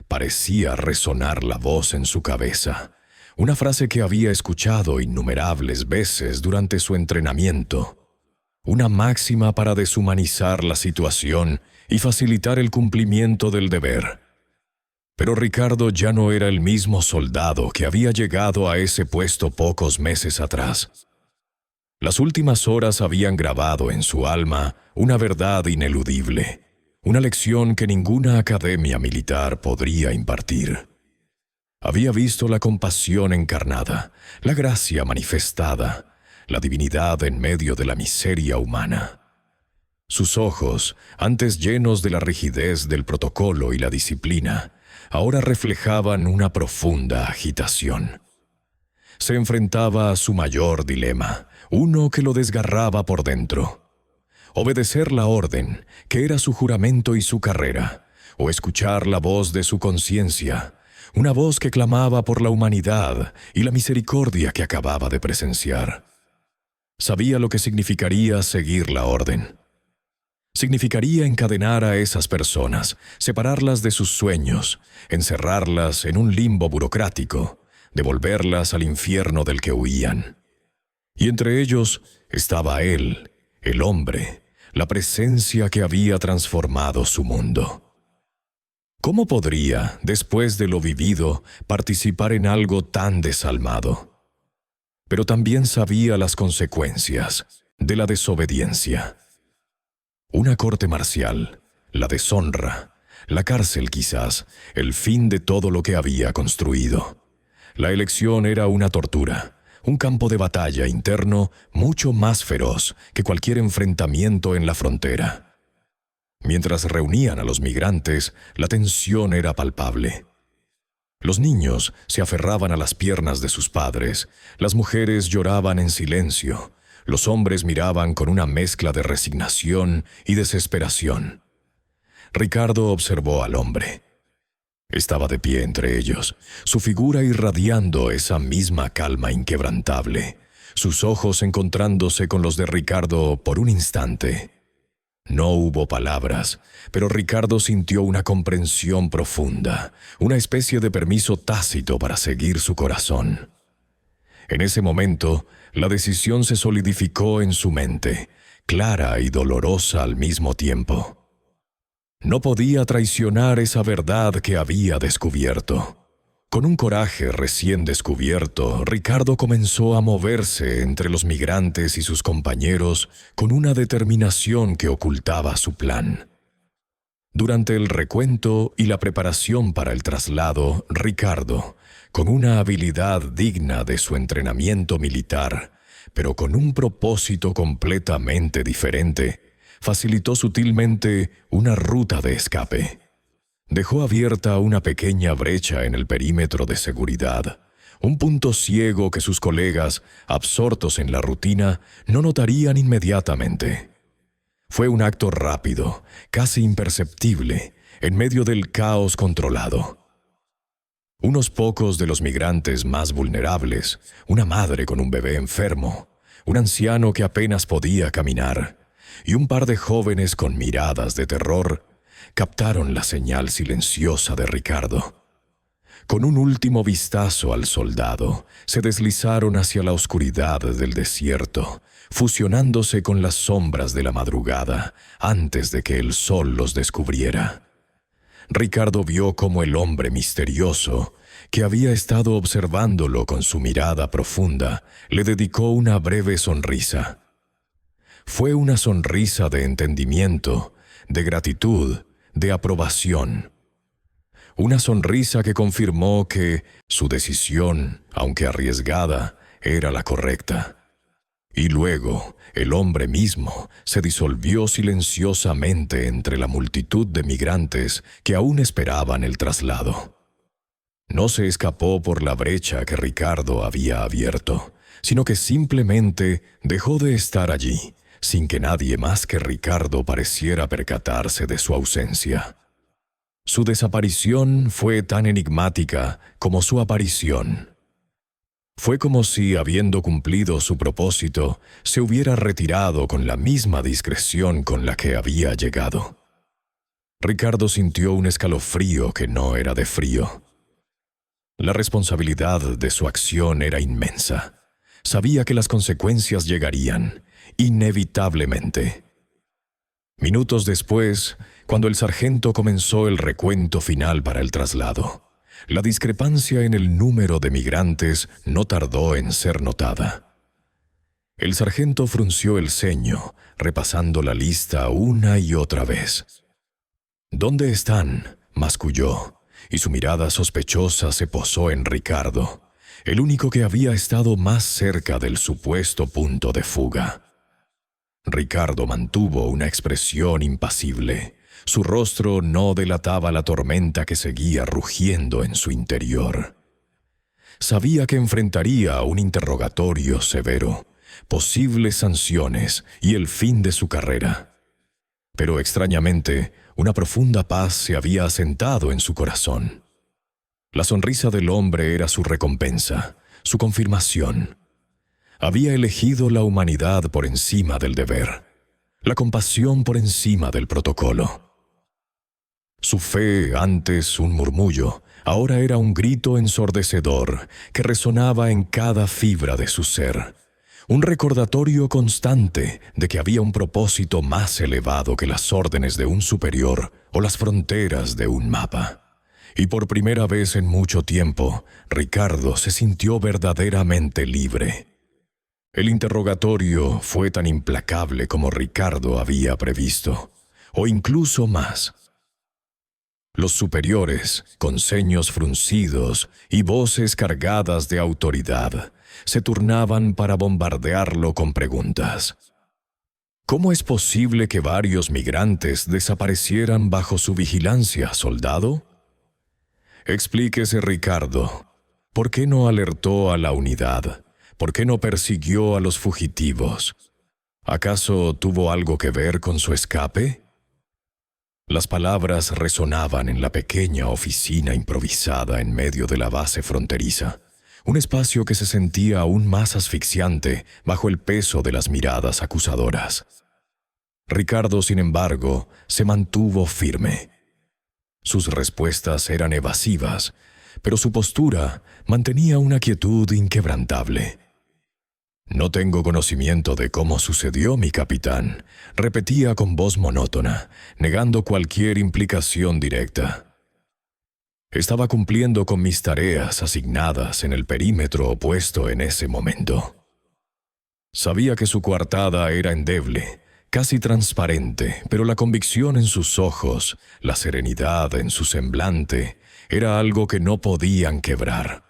Speaker 1: parecía resonar la voz en su cabeza, una frase que había escuchado innumerables veces durante su entrenamiento, una máxima para deshumanizar la situación y facilitar el cumplimiento del deber. Pero Ricardo ya no era el mismo soldado que había llegado a ese puesto pocos meses atrás. Las últimas horas habían grabado en su alma una verdad ineludible, una lección que ninguna academia militar podría impartir. Había visto la compasión encarnada, la gracia manifestada, la divinidad en medio de la miseria humana. Sus ojos, antes llenos de la rigidez del protocolo y la disciplina, ahora reflejaban una profunda agitación. Se enfrentaba a su mayor dilema, uno que lo desgarraba por dentro: obedecer la orden, que era su juramento y su carrera, o escuchar la voz de su conciencia, una voz que clamaba por la humanidad y la misericordia que acababa de presenciar. Sabía lo que significaría seguir la orden. Significaría encadenar a esas personas, separarlas de sus sueños, encerrarlas en un limbo burocrático, devolverlas al infierno del que huían. Y entre ellos estaba él, el hombre, la presencia que había transformado su mundo. ¿Cómo podría, después de lo vivido, participar en algo tan desalmado? Pero también sabía las consecuencias de la desobediencia. Una corte marcial, la deshonra, la cárcel quizás, el fin de todo lo que había construido. La elección era una tortura, un campo de batalla interno mucho más feroz que cualquier enfrentamiento en la frontera. Mientras reunían a los migrantes, la tensión era palpable. Los niños se aferraban a las piernas de sus padres, las mujeres lloraban en silencio, los hombres miraban con una mezcla de resignación y desesperación. Ricardo observó al hombre. Estaba de pie entre ellos, su figura irradiando esa misma calma inquebrantable, sus ojos encontrándose con los de Ricardo por un instante. No hubo palabras, pero Ricardo sintió una comprensión profunda, una especie de permiso tácito para seguir su corazón. En ese momento, la decisión se solidificó en su mente, clara y dolorosa al mismo tiempo. No podía traicionar esa verdad que había descubierto. Con un coraje recién descubierto, Ricardo comenzó a moverse entre los migrantes y sus compañeros con una determinación que ocultaba su plan. Durante el recuento y la preparación para el traslado, Ricardo, con una habilidad digna de su entrenamiento militar, pero con un propósito completamente diferente, facilitó sutilmente una ruta de escape. Dejó abierta una pequeña brecha en el perímetro de seguridad, un punto ciego que sus colegas, absortos en la rutina, no notarían inmediatamente. Fue un acto rápido, casi imperceptible, en medio del caos controlado. Unos pocos de los migrantes más vulnerables, una madre con un bebé enfermo, un anciano que apenas podía caminar, y un par de jóvenes con miradas de terror, captaron la señal silenciosa de Ricardo. Con un último vistazo al soldado, se deslizaron hacia la oscuridad del desierto, fusionándose con las sombras de la madrugada antes de que el sol los descubriera. Ricardo vio cómo el hombre misterioso, que había estado observándolo con su mirada profunda, le dedicó una breve sonrisa. Fue una sonrisa de entendimiento, de gratitud, de aprobación. Una sonrisa que confirmó que su decisión, aunque arriesgada, era la correcta. Y luego, el hombre mismo se disolvió silenciosamente entre la multitud de migrantes que aún esperaban el traslado. No se escapó por la brecha que Ricardo había abierto, sino que simplemente dejó de estar allí, sin que nadie más que Ricardo pareciera percatarse de su ausencia. Su desaparición fue tan enigmática como su aparición. Fue como si, habiendo cumplido su propósito, se hubiera retirado con la misma discreción con la que había llegado. Ricardo sintió un escalofrío que no era de frío. La responsabilidad de su acción era inmensa. Sabía que las consecuencias llegarían, inevitablemente. Minutos después, cuando el sargento comenzó el recuento final para el traslado, la discrepancia en el número de migrantes no tardó en ser notada. El sargento frunció el ceño, repasando la lista una y otra vez. «¿Dónde están?», masculló, y su mirada sospechosa se posó en Ricardo, el único que había estado más cerca del supuesto punto de fuga. Ricardo mantuvo una expresión impasible. Su rostro no delataba la tormenta que seguía rugiendo en su interior. Sabía que enfrentaría un interrogatorio severo, posibles sanciones y el fin de su carrera. Pero extrañamente, una profunda paz se había asentado en su corazón. La sonrisa del hombre era su recompensa, su confirmación. Había elegido la humanidad por encima del deber, la compasión por encima del protocolo. Su fe, antes un murmullo, ahora era un grito ensordecedor que resonaba en cada fibra de su ser. Un recordatorio constante de que había un propósito más elevado que las órdenes de un superior o las fronteras de un mapa. Y por primera vez en mucho tiempo, Ricardo se sintió verdaderamente libre. El interrogatorio fue tan implacable como Ricardo había previsto, o incluso más. Los superiores, con ceños fruncidos y voces cargadas de autoridad, se turnaban para bombardearlo con preguntas. ¿Cómo es posible que varios migrantes desaparecieran bajo su vigilancia, soldado? Explíquese, Ricardo. ¿Por qué no alertó a la unidad? ¿Por qué no persiguió a los fugitivos? ¿Acaso tuvo algo que ver con su escape? Las palabras resonaban en la pequeña oficina improvisada en medio de la base fronteriza, un espacio que se sentía aún más asfixiante bajo el peso de las miradas acusadoras. Ricardo, sin embargo, se mantuvo firme. Sus respuestas eran evasivas, pero su postura mantenía una quietud inquebrantable. «No tengo conocimiento de cómo sucedió, mi capitán», repetía con voz monótona, negando cualquier implicación directa. Estaba cumpliendo con mis tareas asignadas en el perímetro opuesto en ese momento. Sabía que su coartada era endeble, casi transparente, pero la convicción en sus ojos, la serenidad en su semblante, era algo que no podían quebrar.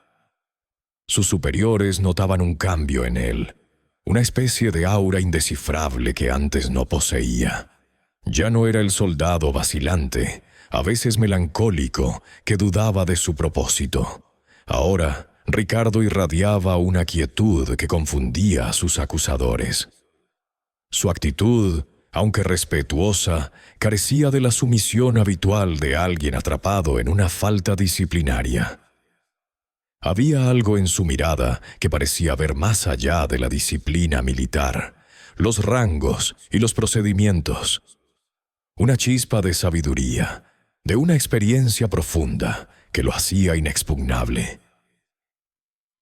Speaker 1: Sus superiores notaban un cambio en él, una especie de aura indescifrable que antes no poseía. Ya no era el soldado vacilante, a veces melancólico, que dudaba de su propósito. Ahora, Ricardo irradiaba una quietud que confundía a sus acusadores. Su actitud, aunque respetuosa, carecía de la sumisión habitual de alguien atrapado en una falta disciplinaria. Había algo en su mirada que parecía ver más allá de la disciplina militar, los rangos y los procedimientos. Una chispa de sabiduría, de una experiencia profunda, que lo hacía inexpugnable.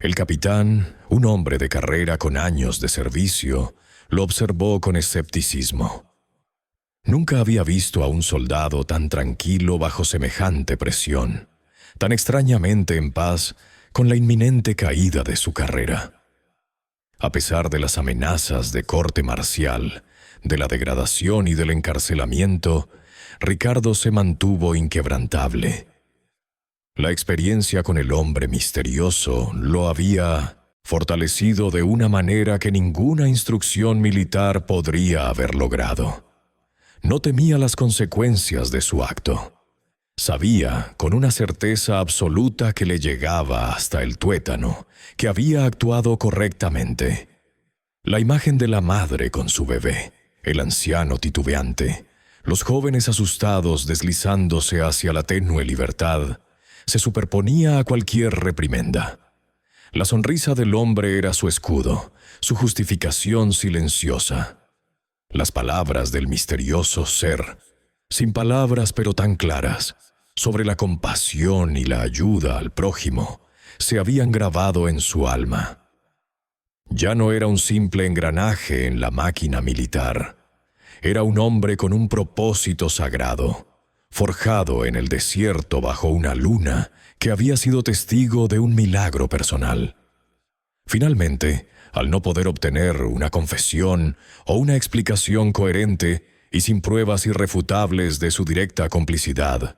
Speaker 1: El capitán, un hombre de carrera con años de servicio, lo observó con escepticismo. Nunca había visto a un soldado tan tranquilo bajo semejante presión, tan extrañamente en paz con la inminente caída de su carrera. A pesar de las amenazas de corte marcial, de la degradación y del encarcelamiento, Ricardo se mantuvo inquebrantable. La experiencia con el hombre misterioso lo había fortalecido de una manera que ninguna instrucción militar podría haber logrado. No temía las consecuencias de su acto. Sabía, con una certeza absoluta que le llegaba hasta el tuétano, que había actuado correctamente. La imagen de la madre con su bebé, el anciano titubeante, los jóvenes asustados deslizándose hacia la tenue libertad, se superponía a cualquier reprimenda. La sonrisa del hombre era su escudo, su justificación silenciosa. Las palabras del misterioso ser, sin palabras pero tan claras, sobre la compasión y la ayuda al prójimo, se habían grabado en su alma. Ya no era un simple engranaje en la máquina militar. Era un hombre con un propósito sagrado, forjado en el desierto bajo una luna que había sido testigo de un milagro personal. Finalmente, al no poder obtener una confesión o una explicación coherente y sin pruebas irrefutables de su directa complicidad,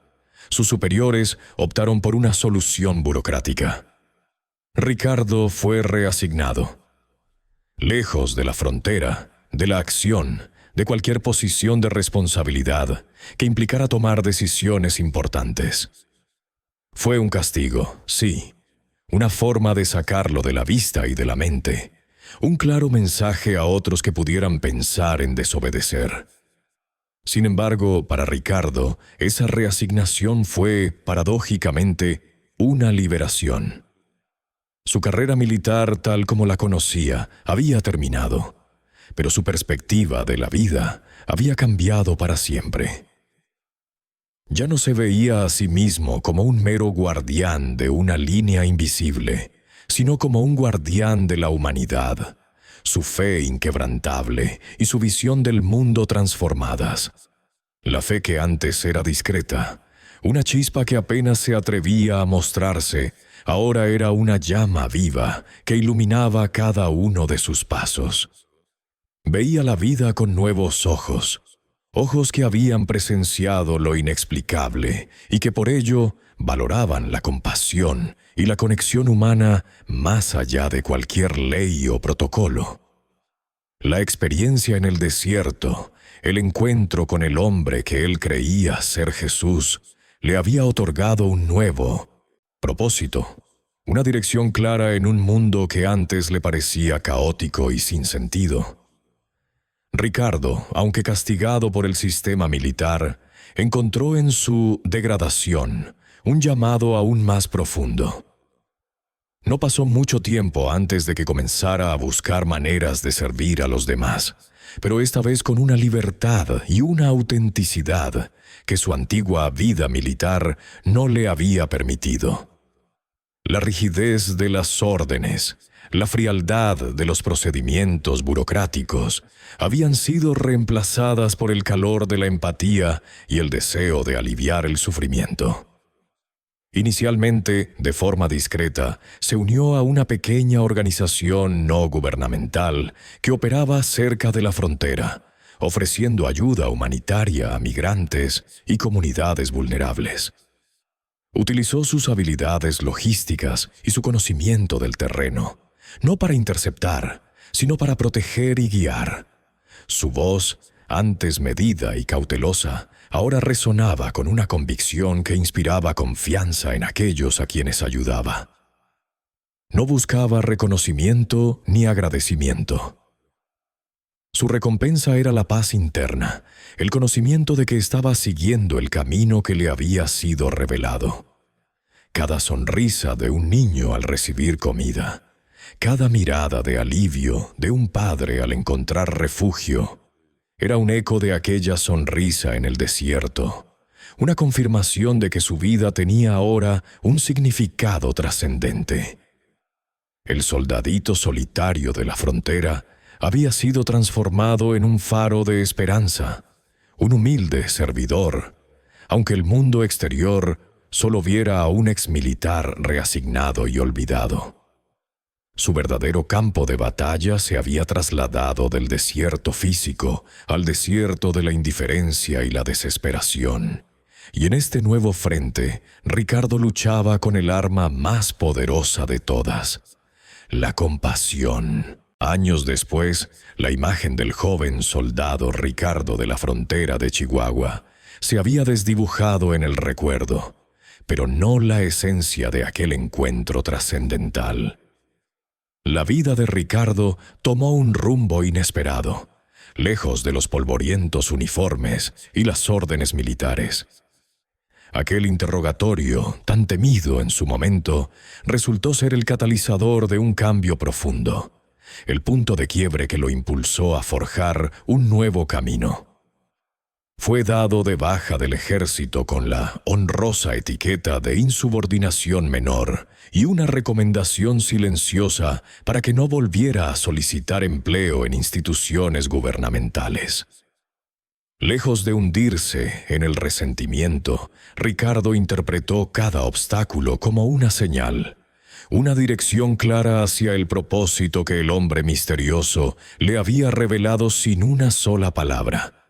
Speaker 1: sus superiores optaron por una solución burocrática. Ricardo fue reasignado. Lejos de la frontera, de la acción, de cualquier posición de responsabilidad que implicara tomar decisiones importantes. Fue un castigo, sí, una forma de sacarlo de la vista y de la mente, un claro mensaje a otros que pudieran pensar en desobedecer. Sin embargo, para Ricardo, esa reasignación fue, paradójicamente, una liberación. Su carrera militar, tal como la conocía, había terminado, pero su perspectiva de la vida había cambiado para siempre. Ya no se veía a sí mismo como un mero guardián de una línea invisible, sino como un guardián de la humanidad, su fe inquebrantable y su visión del mundo transformadas. La fe que antes era discreta, una chispa que apenas se atrevía a mostrarse, ahora era una llama viva que iluminaba cada uno de sus pasos. Veía la vida con nuevos ojos, ojos que habían presenciado lo inexplicable y que por ello valoraban la compasión y la conexión humana más allá de cualquier ley o protocolo. La experiencia en el desierto, el encuentro con el hombre que él creía ser Jesús, le había otorgado un nuevo propósito, una dirección clara en un mundo que antes le parecía caótico y sin sentido. Ricardo, aunque castigado por el sistema militar, encontró en su degradación un llamado aún más profundo. No pasó mucho tiempo antes de que comenzara a buscar maneras de servir a los demás, pero esta vez con una libertad y una autenticidad que su antigua vida militar no le había permitido. La rigidez de las órdenes, la frialdad de los procedimientos burocráticos habían sido reemplazadas por el calor de la empatía y el deseo de aliviar el sufrimiento. Inicialmente, de forma discreta, se unió a una pequeña organización no gubernamental que operaba cerca de la frontera, ofreciendo ayuda humanitaria a migrantes y comunidades vulnerables. Utilizó sus habilidades logísticas y su conocimiento del terreno, no para interceptar, sino para proteger y guiar. Su voz, antes medida y cautelosa, ahora resonaba con una convicción que inspiraba confianza en aquellos a quienes ayudaba. No buscaba reconocimiento ni agradecimiento. Su recompensa era la paz interna, el conocimiento de que estaba siguiendo el camino que le había sido revelado. Cada sonrisa de un niño al recibir comida, cada mirada de alivio de un padre al encontrar refugio, era un eco de aquella sonrisa en el desierto, una confirmación de que su vida tenía ahora un significado trascendente. El soldadito solitario de la frontera había sido transformado en un faro de esperanza, un humilde servidor, aunque el mundo exterior solo viera a un exmilitar reasignado y olvidado. Su verdadero campo de batalla se había trasladado del desierto físico al desierto de la indiferencia y la desesperación. Y en este nuevo frente, Ricardo luchaba con el arma más poderosa de todas, la compasión. Años después, la imagen del joven soldado Ricardo de la frontera de Chihuahua se había desdibujado en el recuerdo, pero no la esencia de aquel encuentro trascendental. La vida de Ricardo tomó un rumbo inesperado, lejos de los polvorientos uniformes y las órdenes militares. Aquel interrogatorio, tan temido en su momento, resultó ser el catalizador de un cambio profundo, el punto de quiebre que lo impulsó a forjar un nuevo camino. Fue dado de baja del ejército con la honrosa etiqueta de insubordinación menor y una recomendación silenciosa para que no volviera a solicitar empleo en instituciones gubernamentales. Lejos de hundirse en el resentimiento, Ricardo interpretó cada obstáculo como una señal, una dirección clara hacia el propósito que el hombre misterioso le había revelado sin una sola palabra.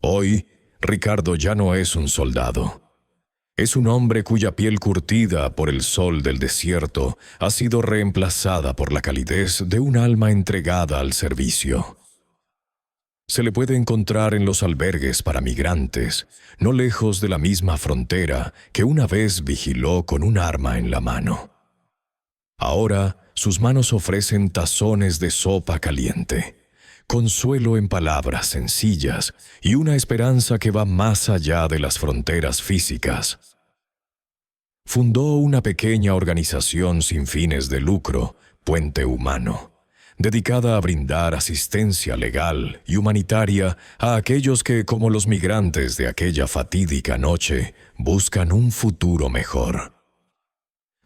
Speaker 1: Hoy, Ricardo ya no es un soldado. Es un hombre cuya piel curtida por el sol del desierto ha sido reemplazada por la calidez de un alma entregada al servicio. Se le puede encontrar en los albergues para migrantes, no lejos de la misma frontera que una vez vigiló con un arma en la mano. Ahora, sus manos ofrecen tazones de sopa caliente, consuelo en palabras sencillas y una esperanza que va más allá de las fronteras físicas. Fundó una pequeña organización sin fines de lucro, Puente Humano, dedicada a brindar asistencia legal y humanitaria a aquellos que, como los migrantes de aquella fatídica noche, buscan un futuro mejor.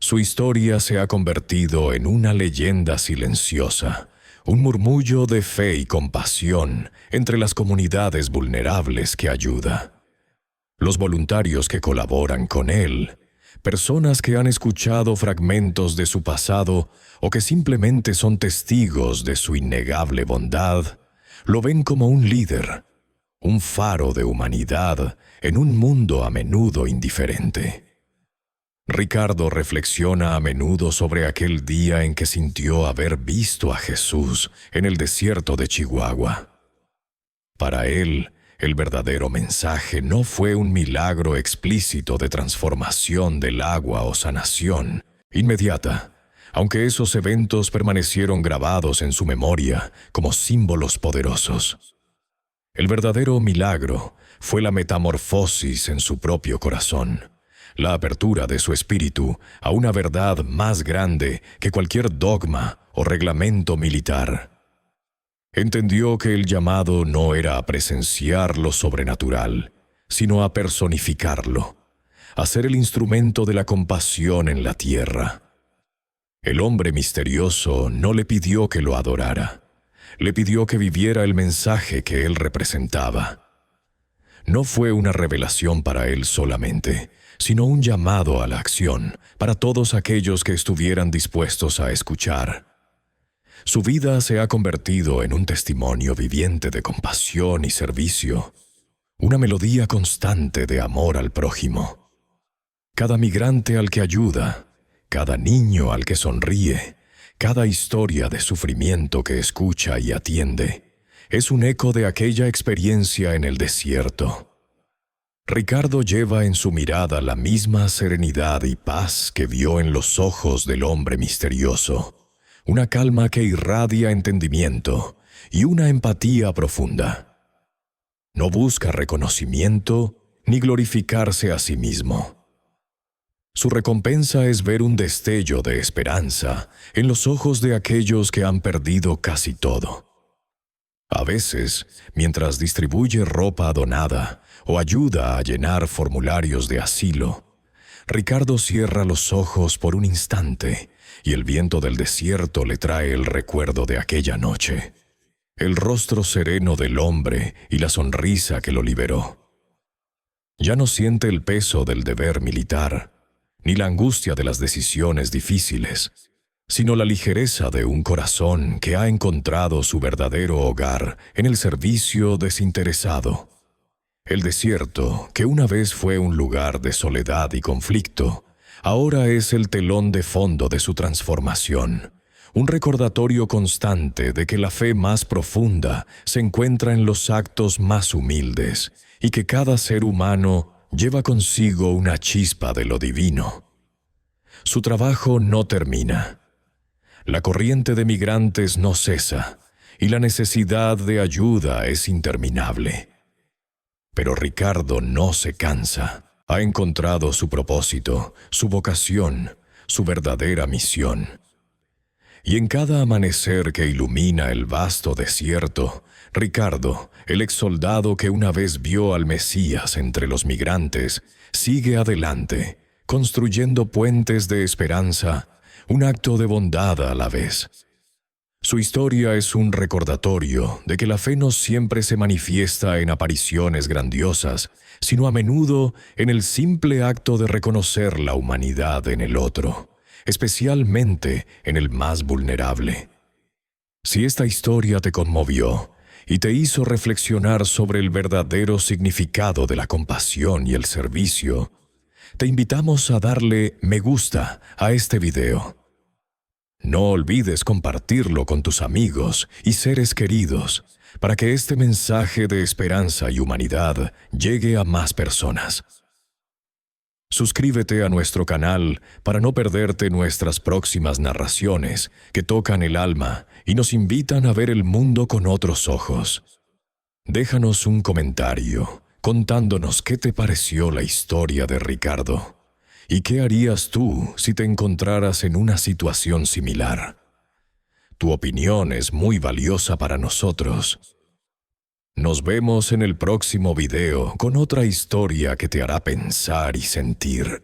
Speaker 1: Su historia se ha convertido en una leyenda silenciosa, un murmullo de fe y compasión entre las comunidades vulnerables que ayuda. Los voluntarios que colaboran con él, personas que han escuchado fragmentos de su pasado o que simplemente son testigos de su innegable bondad, lo ven como un líder, un faro de humanidad en un mundo a menudo indiferente. Ricardo reflexiona a menudo sobre aquel día en que sintió haber visto a Jesús en el desierto de Chihuahua. Para él, el verdadero mensaje no fue un milagro explícito de transformación del agua o sanación inmediata, aunque esos eventos permanecieron grabados en su memoria como símbolos poderosos. El verdadero milagro fue la metamorfosis en su propio corazón, la apertura de su espíritu a una verdad más grande que cualquier dogma o reglamento militar. Entendió que el llamado no era a presenciar lo sobrenatural, sino a personificarlo, a ser el instrumento de la compasión en la tierra. El hombre misterioso no le pidió que lo adorara, le pidió que viviera el mensaje que él representaba. No fue una revelación para él solamente, sino un llamado a la acción para todos aquellos que estuvieran dispuestos a escuchar. Su vida se ha convertido en un testimonio viviente de compasión y servicio, una melodía constante de amor al prójimo. Cada migrante al que ayuda, cada niño al que sonríe, cada historia de sufrimiento que escucha y atiende, es un eco de aquella experiencia en el desierto. Ricardo lleva en su mirada la misma serenidad y paz que vio en los ojos del hombre misterioso, una calma que irradia entendimiento y una empatía profunda. No busca reconocimiento ni glorificarse a sí mismo. Su recompensa es ver un destello de esperanza en los ojos de aquellos que han perdido casi todo. A veces, mientras distribuye ropa donada o ayuda a llenar formularios de asilo, Ricardo cierra los ojos por un instante y el viento del desierto le trae el recuerdo de aquella noche, el rostro sereno del hombre y la sonrisa que lo liberó. Ya no siente el peso del deber militar, ni la angustia de las decisiones difíciles, sino la ligereza de un corazón que ha encontrado su verdadero hogar en el servicio desinteresado. El desierto, que una vez fue un lugar de soledad y conflicto, ahora es el telón de fondo de su transformación, un recordatorio constante de que la fe más profunda se encuentra en los actos más humildes y que cada ser humano lleva consigo una chispa de lo divino. Su trabajo no termina. La corriente de migrantes no cesa y la necesidad de ayuda es interminable. Pero Ricardo no se cansa. Ha encontrado su propósito, su vocación, su verdadera misión. Y en cada amanecer que ilumina el vasto desierto, Ricardo, el exsoldado que una vez vio al Mesías entre los migrantes, sigue adelante, construyendo puentes de esperanza, un acto de bondad a la vez. Su historia es un recordatorio de que la fe no siempre se manifiesta en apariciones grandiosas, sino a menudo en el simple acto de reconocer la humanidad en el otro, especialmente en el más vulnerable. Si esta historia te conmovió y te hizo reflexionar sobre el verdadero significado de la compasión y el servicio, te invitamos a darle me gusta a este video. No olvides compartirlo con tus amigos y seres queridos para que este mensaje de esperanza y humanidad llegue a más personas. Suscríbete a nuestro canal para no perderte nuestras próximas narraciones que tocan el alma y nos invitan a ver el mundo con otros ojos. Déjanos un comentario contándonos qué te pareció la historia de Ricardo. ¿Y qué harías tú si te encontraras en una situación similar? Tu opinión es muy valiosa para nosotros. Nos vemos en el próximo video con otra historia que te hará pensar y sentir.